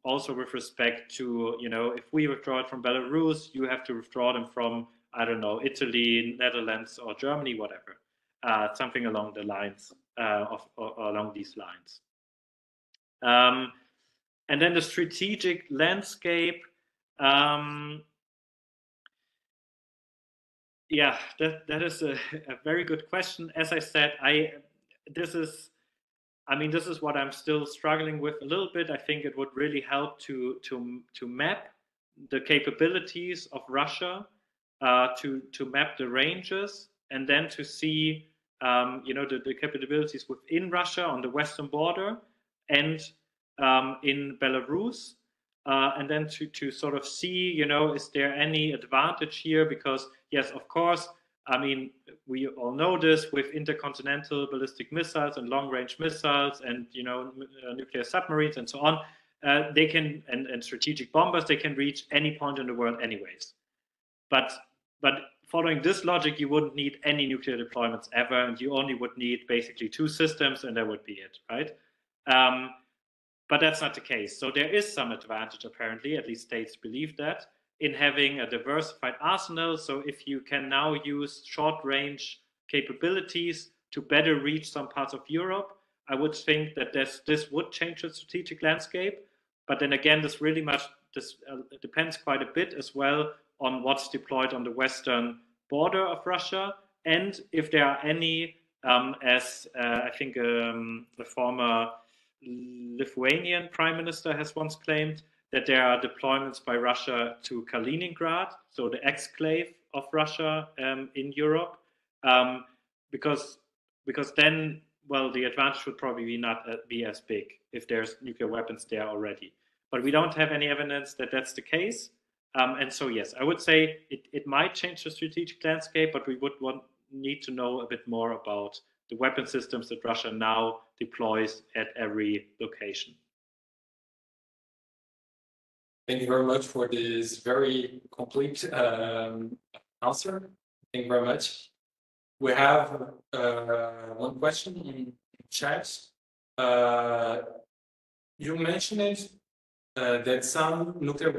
also with respect to, if we withdraw it from Belarus, you have to withdraw them from, I don't know, Italy, Netherlands, or Germany, whatever, something along the lines along these lines. And then the strategic landscape. Yeah, that is a very good question. As I said, this is what I'm still struggling with a little bit. I think it would really help to map the capabilities of Russia, to map the ranges, and then to see the capabilities within Russia on the western border and in Belarus. And then to sort of see, is there any advantage here? Because yes, of course, we all know this with intercontinental ballistic missiles and long-range missiles and nuclear submarines and so on. they can, and strategic bombers, they can reach any point in the world anyways. But following this logic, you wouldn't need any nuclear deployments ever, and you only would need basically 2 systems, and that would be it, right? But that's not the case. So there is some advantage, apparently, at least states believe that, in having a diversified arsenal. So if you can now use short-range capabilities to better reach some parts of Europe, I would think that this would change the strategic landscape. But then again, this depends quite a bit as well on what's deployed on the western border of Russia, and if there are any, as I think the former Lithuanian prime minister has once claimed, that there are deployments by Russia to Kaliningrad, so the exclave of Russia in Europe, because then, well, the advantage would probably not be as big if there's nuclear weapons there already. But we don't have any evidence that that's the case. And so, yes, I would say it might change the strategic landscape, but we would need to know a bit more about the weapon systems that Russia now deploys at every location. Thank you very much for this very complete answer. Thank you very much. We have one question in chat. You mentioned that some nuclear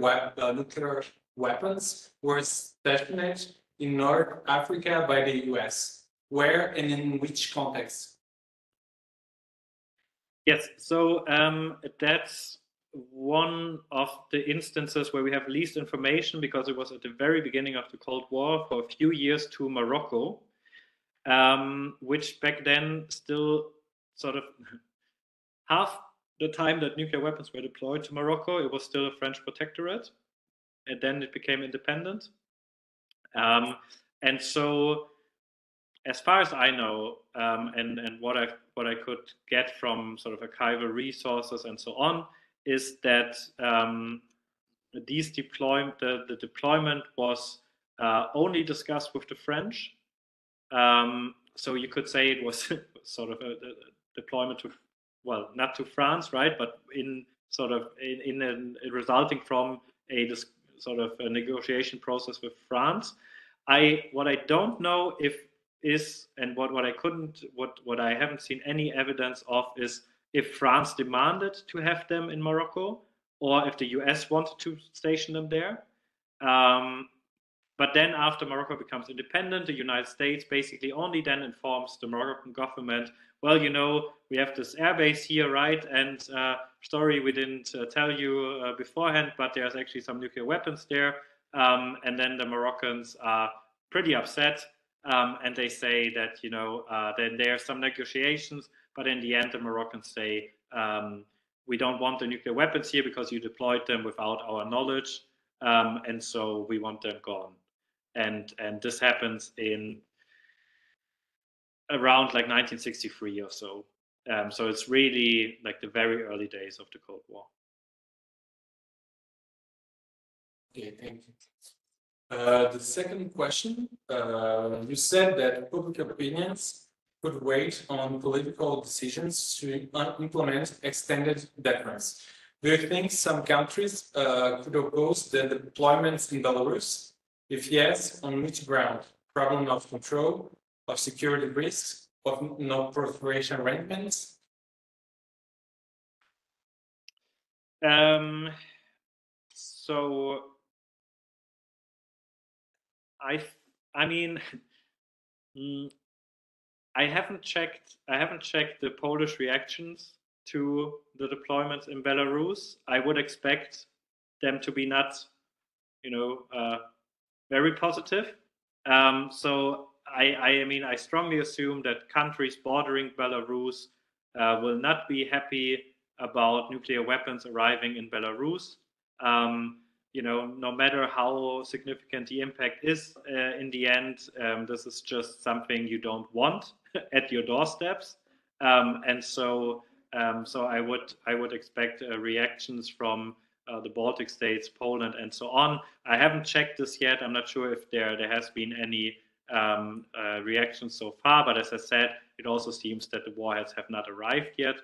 weapons were stationed in North Africa by the US. Where and in which context? Yes, so that's one of the instances where we have least information, because it was at the very beginning of the Cold War for a few years to Morocco, which back then still sort of half the time that nuclear weapons were deployed to Morocco, it was still a French protectorate, and then it became independent. And so, as far as I know, and what I could get from sort of archival resources and so on, is that the deployment was only discussed with the French. So you could say it was sort of a deployment to, well, not to France, right? But in sort of resulting from a sort of a negotiation process with France. What I don't know is, and what I haven't seen any evidence of is if France demanded to have them in Morocco, or if the US wanted to station them there. But then after Morocco becomes independent, the United States basically only then informs the Moroccan government, well, you know, we have this airbase here, right? And sorry, we didn't tell you beforehand, but there's actually some nuclear weapons there. And then the Moroccans are pretty upset. And they say that, you know, then there are some negotiations, but in the end, the Moroccans say, we don't want the nuclear weapons here because you deployed them without our knowledge. And so we want them gone. And this happens in around like 1963 or so. So it's really like the very early days of the Cold War. Okay, thank you. The second question, you said that public opinions could wait on political decisions to implement extended deterrence. Do you think some countries could oppose the deployments in Belarus? If yes, on which ground? Problem of control, of security risks, of no proliferation arrangements? So I mean, I haven't checked the Polish reactions to the deployments in Belarus. I would expect them to be not, you know, very positive. So I mean, I strongly assume that countries bordering Belarus will not be happy about nuclear weapons arriving in Belarus. You know, no matter how significant the impact is in the end, this is just something you don't want at your doorsteps. And so I would expect reactions from the Baltic states, Poland, and so on. I haven't checked this yet. I'm not sure if there has been any reactions so far, but as I said, it also seems that the warheads have not arrived yet.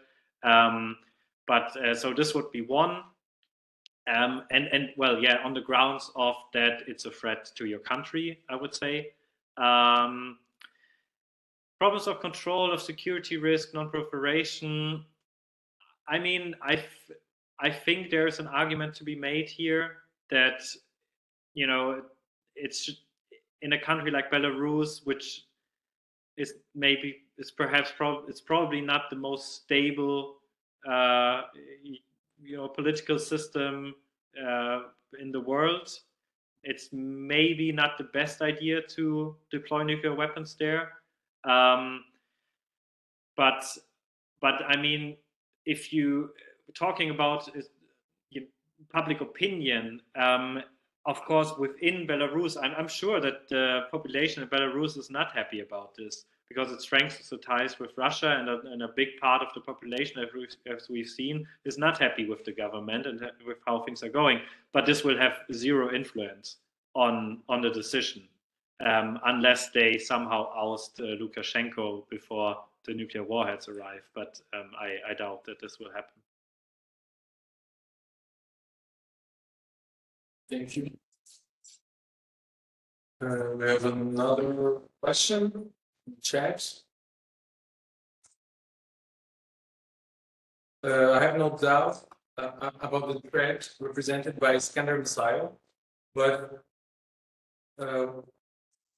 But so this would be one. And well, yeah, on the grounds of that it's a threat to your country, I would say. Problems of control of security risk, non-proliferation. I mean, I think there's an argument to be made here that, you know, it's in a country like Belarus, which is perhaps it's probably not the most stable, political system in the world. It's maybe not the best idea to deploy nuclear weapons there. But I mean, if you talking about public opinion, of course, within Belarus, I'm sure that the population in Belarus is not happy about this, because it strengthens the ties with Russia, and a big part of the population, as we've seen, is not happy with the government and with how things are going. But this will have zero influence on the decision, unless they somehow oust Lukashenko before the nuclear warheads arrive. But I doubt that this will happen. Thank you. We have another question in chat. I have no doubt about the threat represented by Iskander missile, but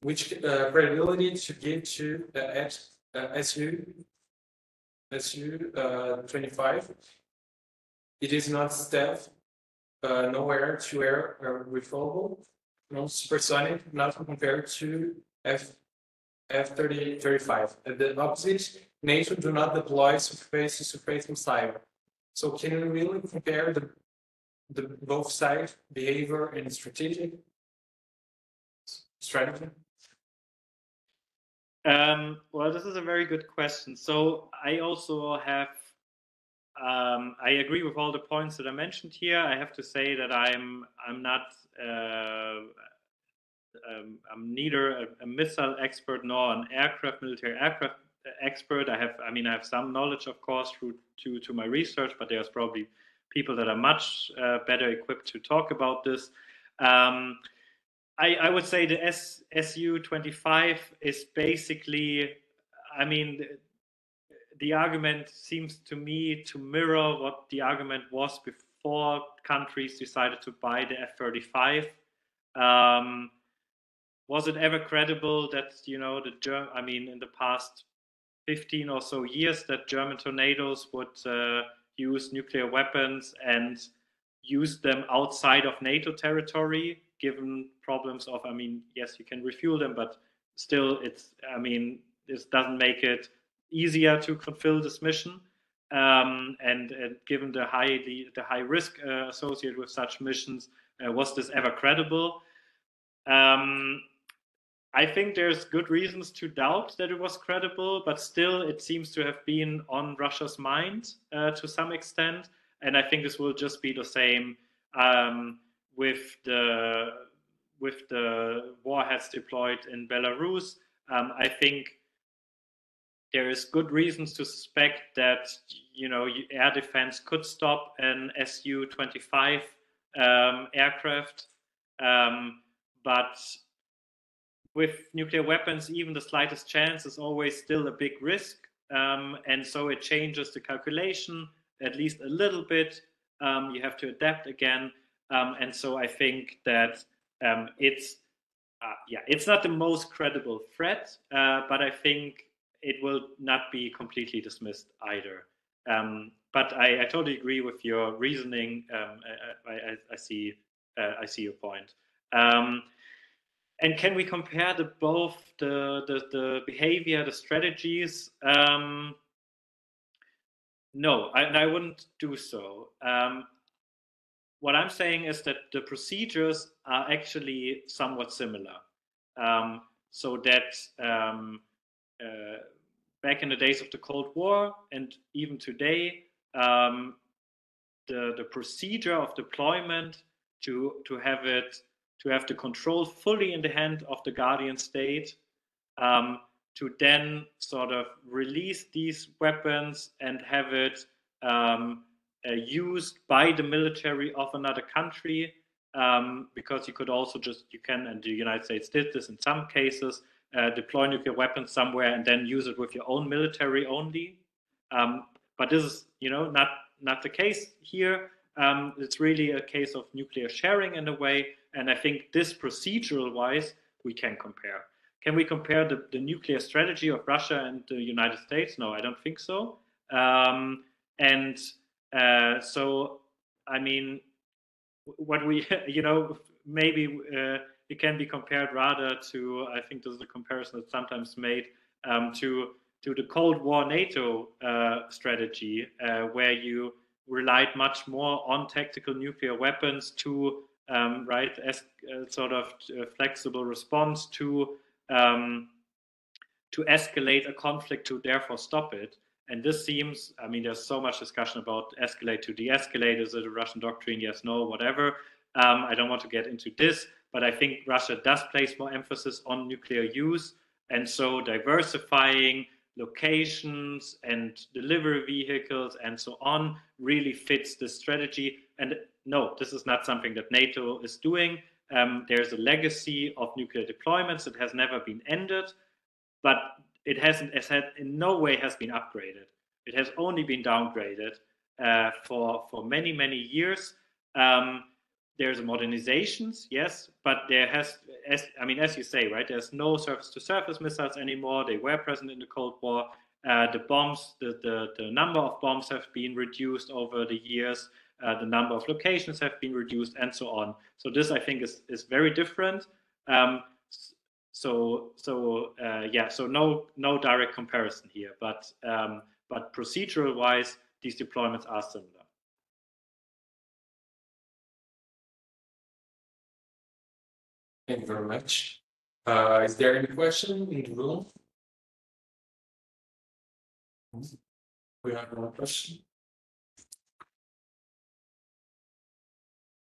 which credibility to give to Su-25? It is not stealth, nowhere to air refillable, not supersonic, not compared to F-35. At the opposite, NATO do not deploy surface-to-surface missile. So can we really compare the both sides behavior and strategy? Well, this is a very good question. So I also have, I agree with all the points that I mentioned here. I have to say that I'm not, I'm neither a missile expert nor an military aircraft expert. I have some knowledge, of course, to my research, but there's probably people that are much better equipped to talk about this. I would say the Su-25 is basically, I mean, the argument seems to me to mirror what the argument was before countries decided to buy the F-35. Was it ever credible that, in the past 15 or so years that German tornadoes would use nuclear weapons and use them outside of NATO territory, given problems of, yes, you can refuel them, but still this doesn't make it easier to fulfill this mission. And given the high risk associated with such missions, was this ever credible? I think there's good reasons to doubt that it was credible, but still it seems to have been on Russia's mind to some extent. And I think this will just be the same with the warheads deployed in Belarus. I think there is good reasons to suspect that air defense could stop an Su-25 aircraft, but with nuclear weapons, even the slightest chance is always still a big risk, and so it changes the calculation at least a little bit. You have to adapt again, and so I think that it's not the most credible threat, but I think it will not be completely dismissed either. But I totally agree with your reasoning. I see your point. And can we compare both the behavior, the strategies? No, I wouldn't do so. What I'm saying is that the procedures are actually somewhat similar. So that back in the days of the Cold War and even today, the procedure of deployment to have the control fully in the hand of the guardian state, to then sort of release these weapons and have it used by the military of another country, because you could also you can, and the United States did this in some cases, deploy nuclear weapons somewhere and then use it with your own military only. But this is, not the case here. It's really a case of nuclear sharing in a way, and I think this procedural-wise we can compare. Can we compare the nuclear strategy of Russia and the United States? No, I don't think so. So, I mean, what we, maybe it can be compared rather to, I think this is a comparison that's sometimes made, to the Cold War NATO strategy, where you relied much more on tactical nuclear weapons to, as sort of flexible response to escalate a conflict, to therefore stop it. And this seems, I mean, there's so much discussion about escalate to de-escalate. Is it a Russian doctrine? Yes, no, whatever. I don't want to get into this, but I think Russia does place more emphasis on nuclear use. And so diversifying locations and delivery vehicles and so on really fits this strategy. And no, this is not something that NATO is doing. There's a legacy of nuclear deployments that has never been ended, but it hasn't, as said, in no way has been upgraded. It has only been downgraded for many, many years. There's modernizations, yes, but there has, as you say, right, there's no surface-to-surface missiles anymore. They were present in the Cold War. The bombs, the number of bombs have been reduced over the years. The number of locations have been reduced, and so on. So this, I think, is very different. So no direct comparison here, but procedural-wise, these deployments are similar. Thank you very much. Is there any question in the room? We have one question.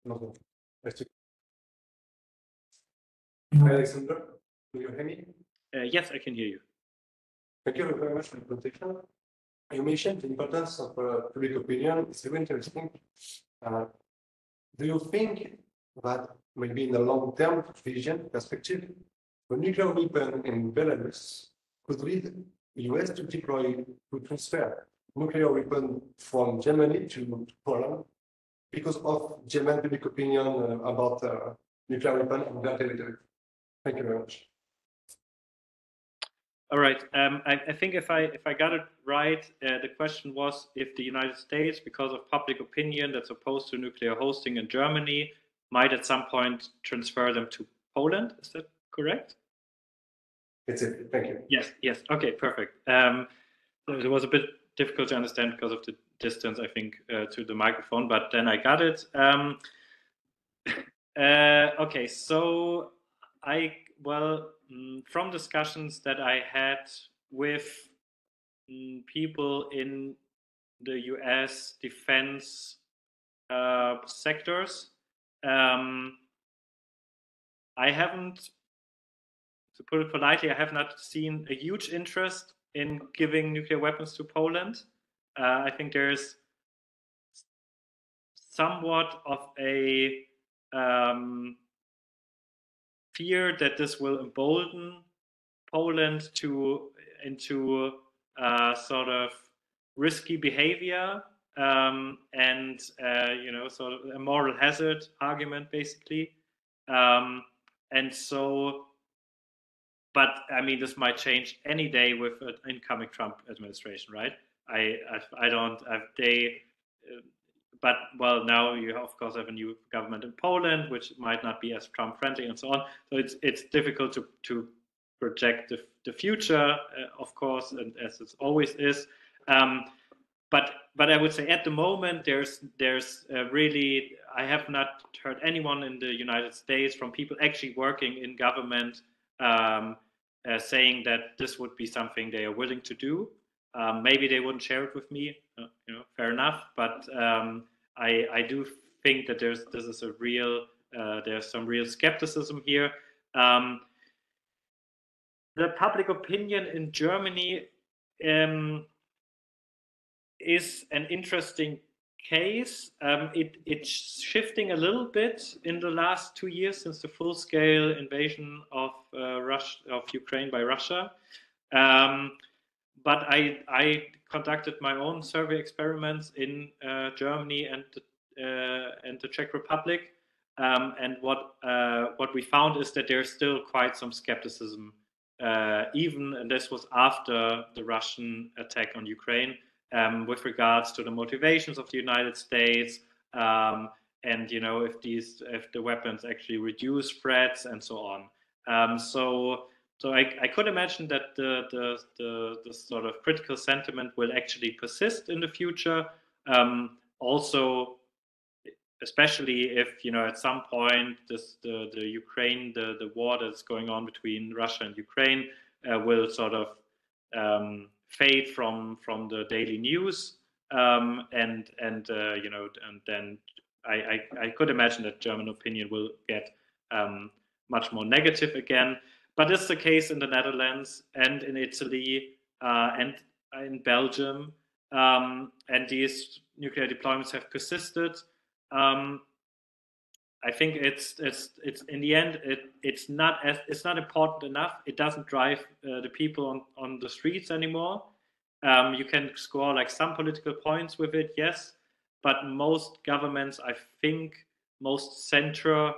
No. Alexander, do you hear me? Yes, I can hear you. Thank you very much for the presentation. You mentioned the importance of public opinion. It's very interesting. Do you think that maybe in the long-term vision perspective, the nuclear weapon in Belarus could lead the US to transfer nuclear weapon from Germany to Poland because of German public opinion about nuclear weapon in their territory? Thank you very much. All right. I think if I got it right, the question was if the United States, because of public opinion that's opposed to nuclear hosting in Germany, might at some point transfer them to Poland. Is that correct? That's it. Thank you. Yes. Okay, perfect. It was a bit difficult to understand because of the distance, I think, to the microphone, but then I got it. Okay, so from discussions that I had with people in the US defense sectors, I haven't, to put it politely, I have not seen a huge interest in giving nuclear weapons to Poland. I think there's somewhat of a fear that this will embolden Poland into sort of risky behavior and sort of a moral hazard argument, basically. And so, but I mean, this might change any day with an incoming Trump administration, right? But well, now you of course have a new government in Poland, which might not be as Trump friendly and so on. So it's difficult to project the future, of course, and as it always is. But I would say at the moment there's really, I have not heard anyone in the United States, from people actually working in government, saying that this would be something they are willing to do. Maybe they wouldn't share it with me, fair enough. But I do think that there's some real skepticism here. The public opinion in Germany is an interesting case, it's shifting a little bit in the last 2 years since the full-scale invasion of Ukraine by Russia. But I conducted my own survey experiments in Germany and the Czech Republic, and what we found is that there's still quite some skepticism, and this was after the Russian attack on Ukraine, with regards to the motivations of the United States, and if the weapons actually reduce threats and so on. So I could imagine that the sort of critical sentiment will actually persist in the future. Also, especially if at some point the Ukraine, the war that's going on between Russia and Ukraine will sort of fade from the daily news, and then I could imagine that German opinion will get much more negative again. But it's the case in the Netherlands and in Italy and in Belgium, and these nuclear deployments have persisted. I think it's in the end it's not important enough. It doesn't drive the people on the streets anymore. You can score like some political points with it, yes, but most governments, I think, most center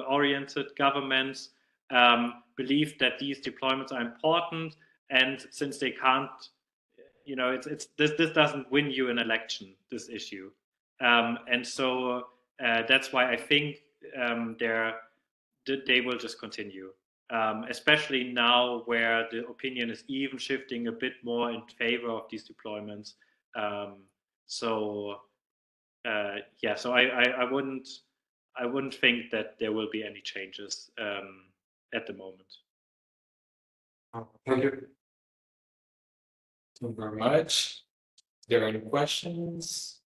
oriented governments believe that these deployments are important, and since they can't, this doesn't win you an election, this issue, and so that's why I think they will just continue, especially now where the opinion is even shifting a bit more in favor of these deployments. So I wouldn't think that there will be any changes at the moment. Thank you. Thank you very much. Are there any questions?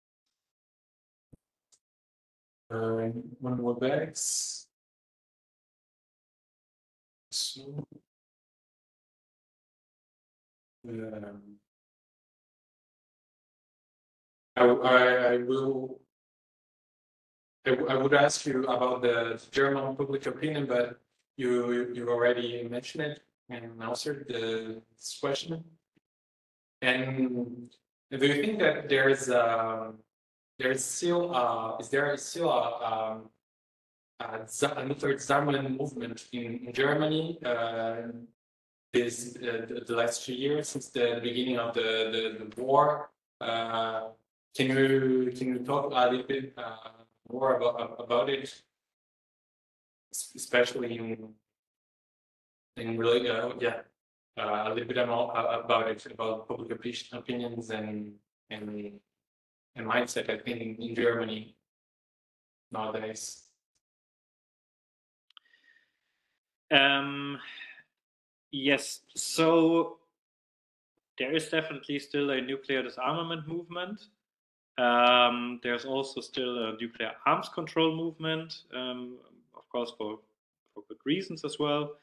One more bags. So, I would ask you about the German public opinion, but you already mentioned it and answered this question. And do you think that is there still a anti-German movement in Germany the last 2 years since the beginning of the war? Can you talk a little bit more about it, especially in really a little bit about it, about public opinions and mindset, I think, in Germany nowadays? Yes, so there is definitely still a nuclear disarmament movement. There's also still a nuclear arms control movement, of course, for good reasons as well.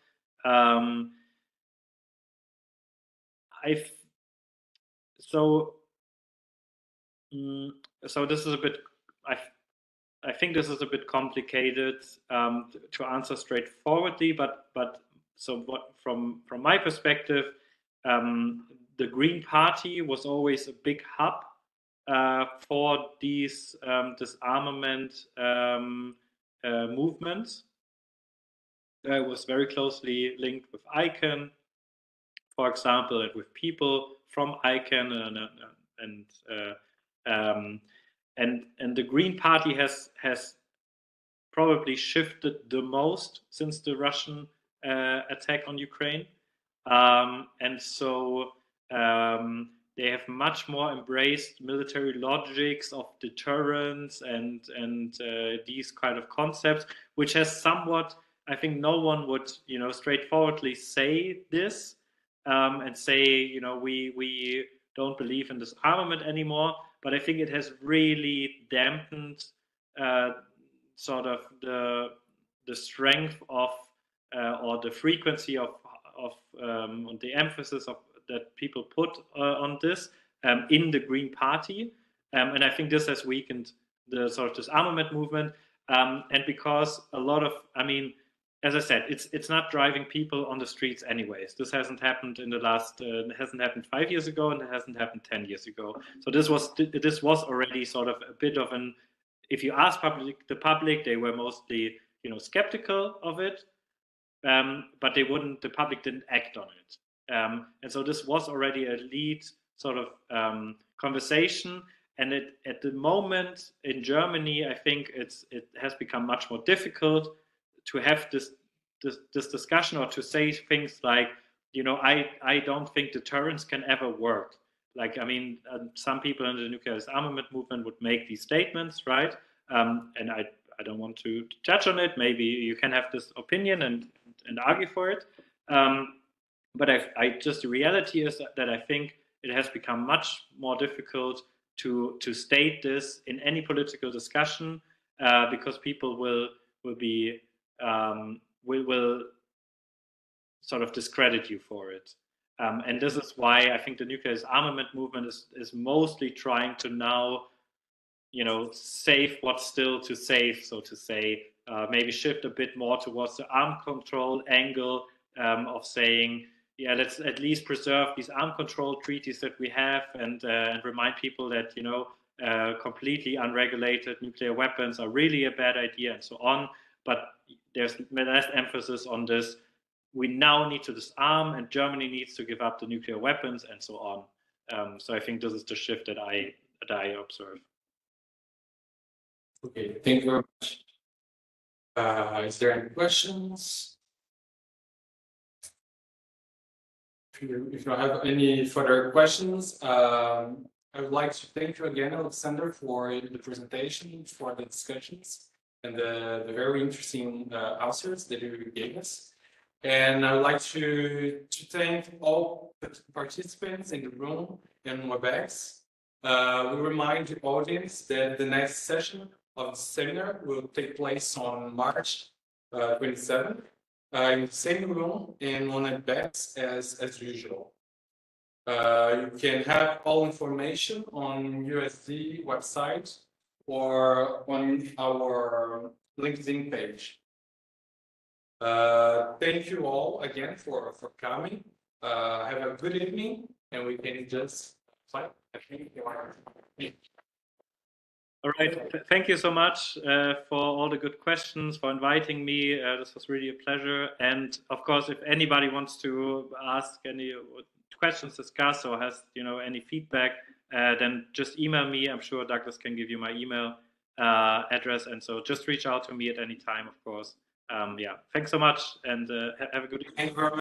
So this is a bit. I think this is a bit complicated to answer straightforwardly, but so what from my perspective, the Green Party was always a big hub for these disarmament movements. It was very closely linked with ICANN, for example, and with people from ICANN, and the Green Party has probably shifted the most since the Russian attack on Ukraine, and so they have much more embraced military logics of deterrence and these kind of concepts, which has somewhat, I think, no one would straightforwardly say this and say we don't believe in disarmament anymore. But I think it has really dampened sort of the strength of or the frequency of the emphasis of that people put on this in the Green Party, And I think this has weakened the sort of disarmament movement. And because a lot of, I mean, as I said, it's not driving people on the streets anyways. This hasn't happened in the last, it hasn't happened 5 years ago, and it hasn't happened 10 years ago. So this was already sort of a bit of an, if you ask the public, they were mostly, you know, skeptical of it, but the public didn't act on it. And so this was already a lead sort of conversation. And at the moment in Germany, I think it has become much more difficult to have this discussion, or to say things like, you know, I don't think deterrence can ever work. Like, I mean, some people in the nuclear disarmament movement would make these statements, right? And I don't want to judge on it. Maybe you can have this opinion and argue for it. But just the reality is that I think it has become much more difficult to state this in any political discussion, because people will sort of discredit you for it. And this is why I think the nuclear disarmament movement is mostly trying to now, you know, save what's still to save, so to say, maybe shift a bit more towards the arm control angle, of saying, yeah, let's at least preserve these arm control treaties that we have, and remind people that, you know, completely unregulated nuclear weapons are really a bad idea, and so on. But there's less emphasis on this. We now need to disarm, and Germany needs to give up the nuclear weapons, and so on. So I think this is the shift that I observe. Okay, thank you very much. Is there any questions? If you have any further questions, I would like to thank you again, Alexander, for the presentation, for the discussions, and the very interesting answers that you gave us. And I would like to thank all the participants in the room and WebEx. We remind the audience that the next session of the seminar will take place on March 27th. In the same room and on WebEx as usual. You can have all information on USD website or on our LinkedIn page. Thank you all again for coming. Have a good evening, and we can just play. All right, thank you so much for all the good questions, for inviting me. This was really a pleasure. And of course, if anybody wants to ask any questions, discuss, or has, you know, any feedback, then just email me. I'm sure Douglas can give you my email address, and so just reach out to me at any time, of course. Yeah, thanks so much, and have a good evening.